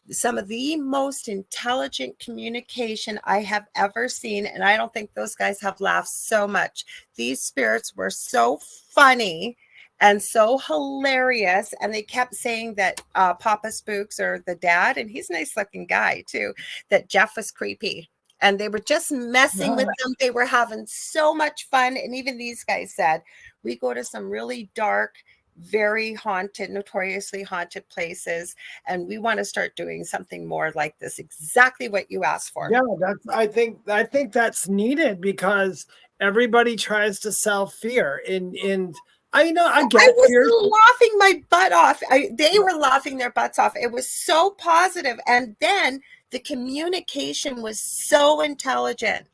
Some of the most intelligent communication I have ever seen. And I don't think those guys have laughed so much. These spirits were so funny and so hilarious. And they kept saying that Papa Spooks, or the dad, and he's a nice looking guy too, that Jeff was creepy. And they were just messing with them. They were having so much fun. And even these guys said, we go to some really dark, very haunted, notoriously haunted places, and we want to start doing something more like this. Exactly what you asked for. Yeah, I think that's needed, because everybody tries to sell fear. And I was laughing my butt off. They were laughing their butts off. It was so positive. And then the communication was so intelligent.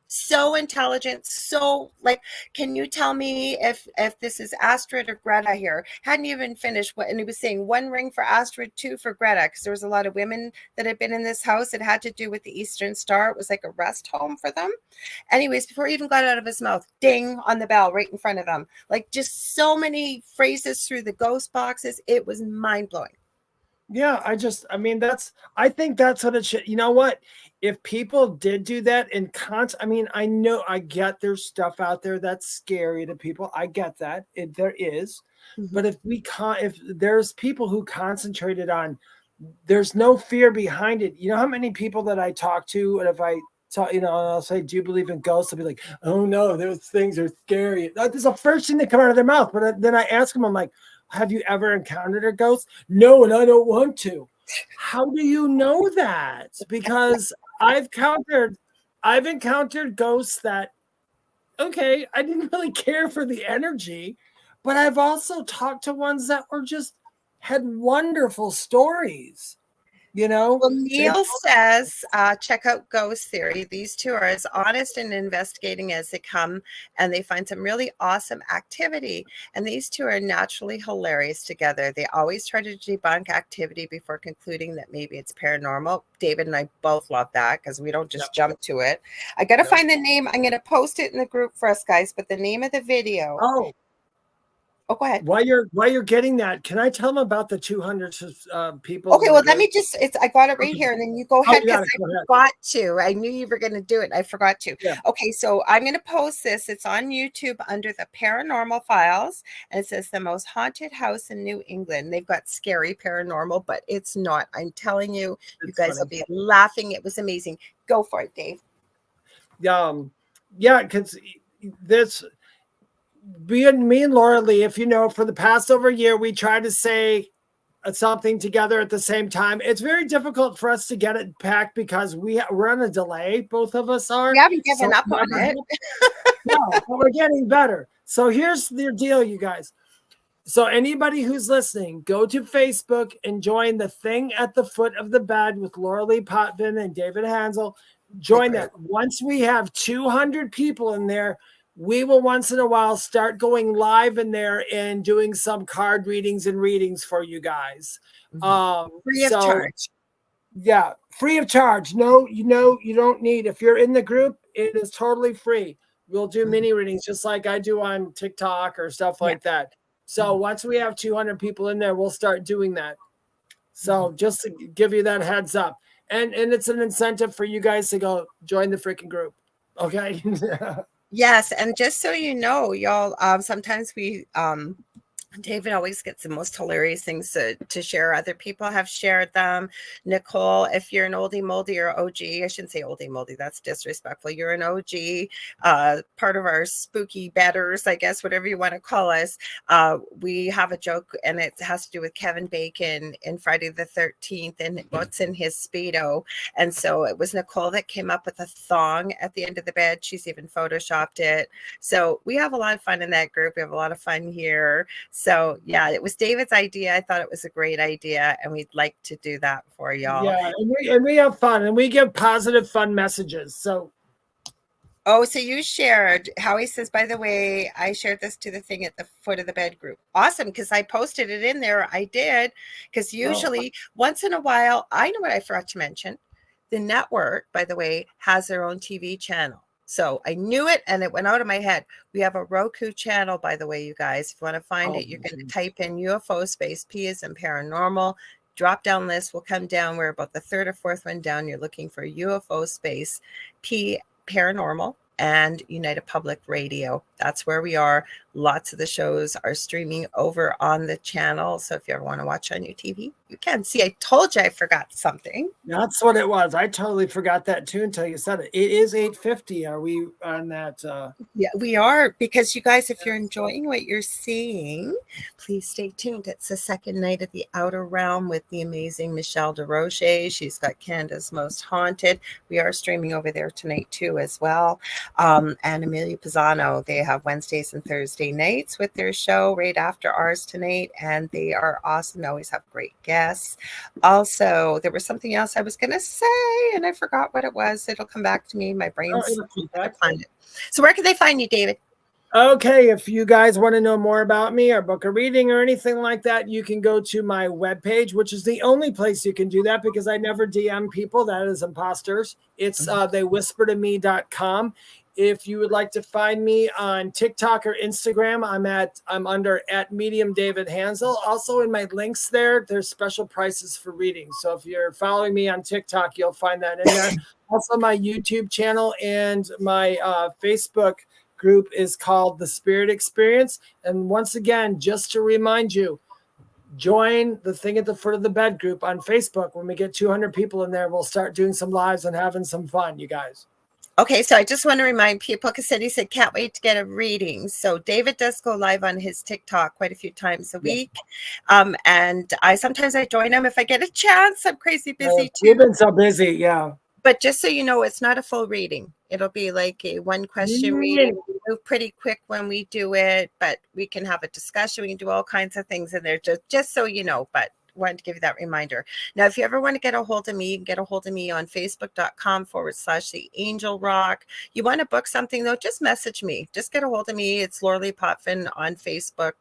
So intelligent, so like, can you tell me if this is Astrid or Greta here? Hadn't even finished what, and he was saying 1 ring for Astrid, 2 for Greta, because there was a lot of women that had been in this house. It had to do with the Eastern Star. It was like a rest home for them. Anyways, before he even got out of his mouth, ding on the bell right in front of them. Like, just so many phrases through the ghost boxes. It was mind blowing. Yeah, I think that's what it should. You know what? If people did do that in I mean, I know I get there's stuff out there that's scary to people. I get that. There is. But if there's people who concentrated on, there's no fear behind it. You know how many people that I talk to, and if I talk, I'll say, "Do you believe in ghosts?" They'll be like, "Oh no, those things are scary." That's the first thing that come out of their mouth. But then I ask them, I'm like, "Have you ever encountered a ghost?" "No, and I don't want to." How do you know that? Because I've encountered ghosts that, okay, I didn't really care for the energy, but I've also talked to ones that were just had wonderful stories. Well, Neil says, check out Ghost Theory. These two are as honest and investigating as they come, and they find some really awesome activity. And these two are naturally hilarious together. They always try to debunk activity before concluding that maybe it's paranormal. David and I both love that because we don't just jump to it. I got to find the name. I'm going to post it in the group for us, guys, but the name of the video. Oh, go ahead. While you're getting that, can I tell them about the 200 people? Okay, well, let me just, I got it right here, and then you go ahead, because I forgot to. I knew you were going to do it. I forgot to. Yeah. Okay, so I'm going to post this. It's on YouTube under the Paranormal Files, and it says the most haunted house in New England. They've got scary paranormal, but it's not. I'm telling you, you guys will be laughing. It was amazing. Go for it, Dave. Yeah, because this... me and Lorilei, if you know, for the past over a year, we try to say something together at the same time. It's very difficult for us to get it packed because we're on a delay. Both of us are. We haven't given up on it. No, but we're getting better. So here's the deal, you guys. So anybody who's listening, go to Facebook and join the Thing at the Foot of the Bed with Lorilei Potvin and David Hanzel. Join that. Once we have 200 people in there, we will once in a while start going live in there and doing some card readings and readings for you guys. Free of charge. Yeah, free of charge. No, you don't need. If you're in the group, it is totally free. We'll do mini readings just like I do on TikTok or stuff like that. So once we have 200 people in there, we'll start doing that. So just to give you that heads up. And it's an incentive for you guys to go join the freaking group. Okay. Yes, and just so you know, y'all, sometimes we David always gets the most hilarious things to share. Other people have shared them. Nicole, if you're an oldie moldy or OG, I shouldn't say oldie moldy, that's disrespectful. You're an OG, part of our spooky betters, I guess, whatever you want to call us. We have a joke, and it has to do with Kevin Bacon in Friday the 13th and what's in his Speedo. And so it was Nicole that came up with a thong at the end of the bed. She's even photoshopped it. So we have a lot of fun in that group. We have a lot of fun here. So yeah, it was David's idea. I thought it was a great idea, and we'd like to do that for y'all. Yeah, and we have fun, and we give positive, fun messages. So, so you shared. Howie says, by the way, I shared this to the Thing at the Foot of the Bed group. Awesome, because I posted it in there. I did, because usually once in a while, I know what I forgot to mention. The network, by the way, has their own TV channel. So I knew it, and it went out of my head. We have a Roku channel, by the way, you guys. If you want to find it, you can type in UFO space P as in paranormal. Drop down list will come down. We're about the third or fourth one down. You're looking for UFO space P paranormal and United Public Radio. That's where we are. Lots of the shows are streaming over on the channel. So if you ever want to watch on your TV, you can. See, I told you I forgot something. That's what it was. I totally forgot that too until you said it. It is 8:50. Are we on that? Yeah, we are, because you guys, if you're enjoying what you're seeing, please stay tuned. It's the second night of the Outer Realm with the amazing Michelle DeRoche. She's got Canada's Most Haunted. We are streaming over there tonight too as well. And Amelia Pisano, they have Wednesdays and Thursday nights with their show right after ours tonight, and they are awesome. They always have great guests. Yes. Also, there was something else I was going to say, and I forgot what it was. It'll come back to me. My brain's going to find it. So where can they find you, David? Okay, if you guys want to know more about me or book a reading or anything like that, you can go to my webpage, which is the only place you can do that because I never DM people. That is imposters. It's theywhispertome.com. If you would like to find me on TikTok or Instagram, I'm under @medium David Hanzel. Also in my links there's special prices for readings. So if you're following me on TikTok, you'll find that in there. Also my YouTube channel and my Facebook group is called The Spirit Experience. And once again, just to remind you, join the Thing at the Foot of the Bed group on Facebook. When we get 200 people in there, we'll start doing some lives and having some fun, you guys. Okay, so I just want to remind people, because he said can't wait to get a reading. So David does go live on his TikTok quite a few times a week. And sometimes I join him if I get a chance. I'm crazy busy too. We've been so busy, yeah. But just so you know, it's not a full reading. It'll be like a one-question reading. We move pretty quick when we do it, but we can have a discussion. We can do all kinds of things in there, just so you know. But wanted to give you that reminder. Now, if you ever want to get a hold of me, you can get a hold of me on facebook.com/The Angel Rock. You want to book something, though, just message me. Just get a hold of me. It's Lorilei Potvin on Facebook,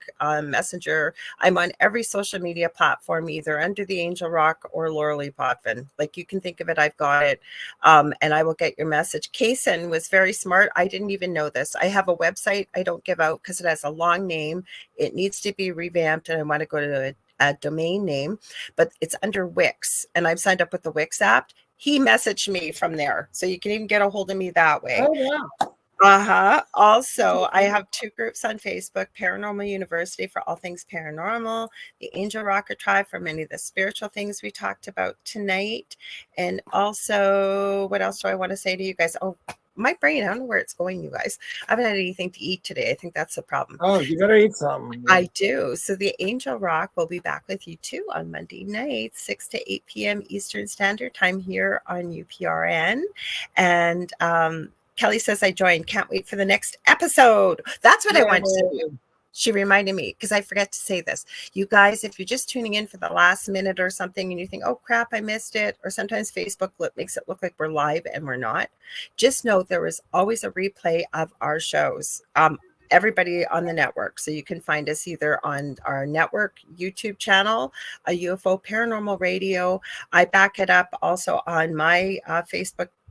Messenger. I'm on every social media platform, either under The Angel Rock or Lorilei Potvin. Like, you can think of it, I've got it. And I will get your message. Kaysen was very smart. I didn't even know this. I have a website I don't give out because it has a long name. It needs to be revamped, and I want to go to a domain name, but it's under Wix, and I've signed up with the Wix app. He messaged me from there, so you can even get a hold of me that way. Oh, wow. Also, I have 2 groups on Facebook: Paranormal University for all things paranormal, the Angel Rocker Tribe for many of the spiritual things we talked about tonight, and also, what else do I want to say to you guys? Oh, my brain, I don't know where it's going, you guys. I haven't had anything to eat today. I think that's the problem. Oh, you better eat something. I do. So the Angel Rock will be back with you too on Monday nights, 6 to 8 p.m. Eastern Standard Time here on UPRN. And Kelly says I joined. Can't wait for the next episode. That's what I wanted to do. She reminded me, because I forget to say this. You guys, if you're just tuning in for the last minute or something and you think, oh, crap, I missed it, or sometimes Facebook makes it look like we're live and we're not, just know there is always a replay of our shows. Everybody on the network. So you can find us either on our network YouTube channel, a UFO Paranormal Radio. I back it up also on my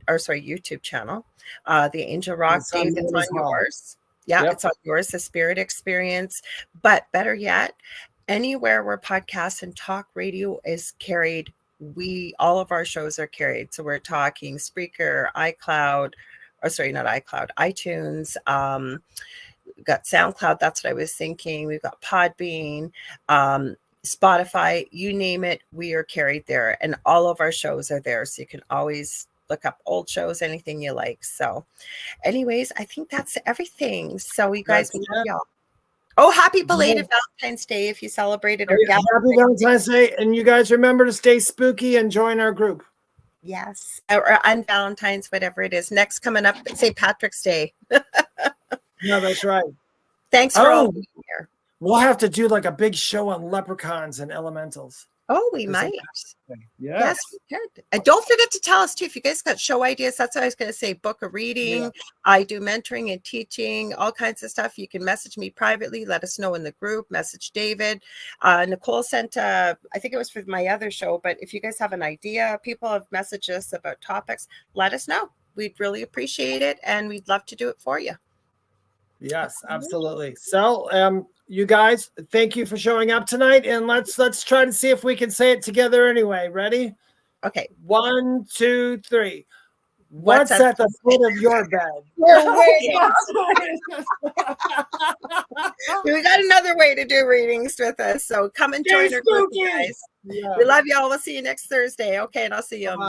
YouTube channel, The Angel Rock. Dave, it's on yours. Yeah, yep. It's on yours, The Spirit Experience. But better yet, anywhere where podcasts and talk radio is carried, all of our shows are carried. So we're talking Spreaker, iTunes. We've got SoundCloud. That's what I was thinking. We've got Podbean, Spotify, you name it. We are carried there, and all of our shows are there. So you can always look up old shows, anything you like. So anyways, I think that's everything. So you guys, we love y'all. Oh, happy belated Valentine's Day if you celebrated. Happy Valentine's Day. And you guys remember to stay spooky and join our group. Yes. Or on Valentine's, whatever it is. Next coming up, St. Patrick's Day. No, that's right. Thanks for all being here. We'll have to do like a big show on leprechauns and elementals. Oh, we might. Yes, we could. And don't forget to tell us too if you guys got show ideas. That's what I was going to say. Book a reading. Yeah. I do mentoring and teaching, all kinds of stuff. You can message me privately. Let us know in the group. Message David. Nicole sent, I think it was for my other show, but if you guys have an idea, people have messaged us about topics, let us know. We'd really appreciate it, and we'd love to do it for you. Yes, absolutely. So, you guys, thank you for showing up tonight, and let's try to see if we can say it together anyway. Ready? Okay. 1, 2, 3. What's at the foot of your bed? We got another way to do readings with us, so come and join our group, guys. Yeah. We love y'all. We'll see you next Thursday. Okay, and I'll see you on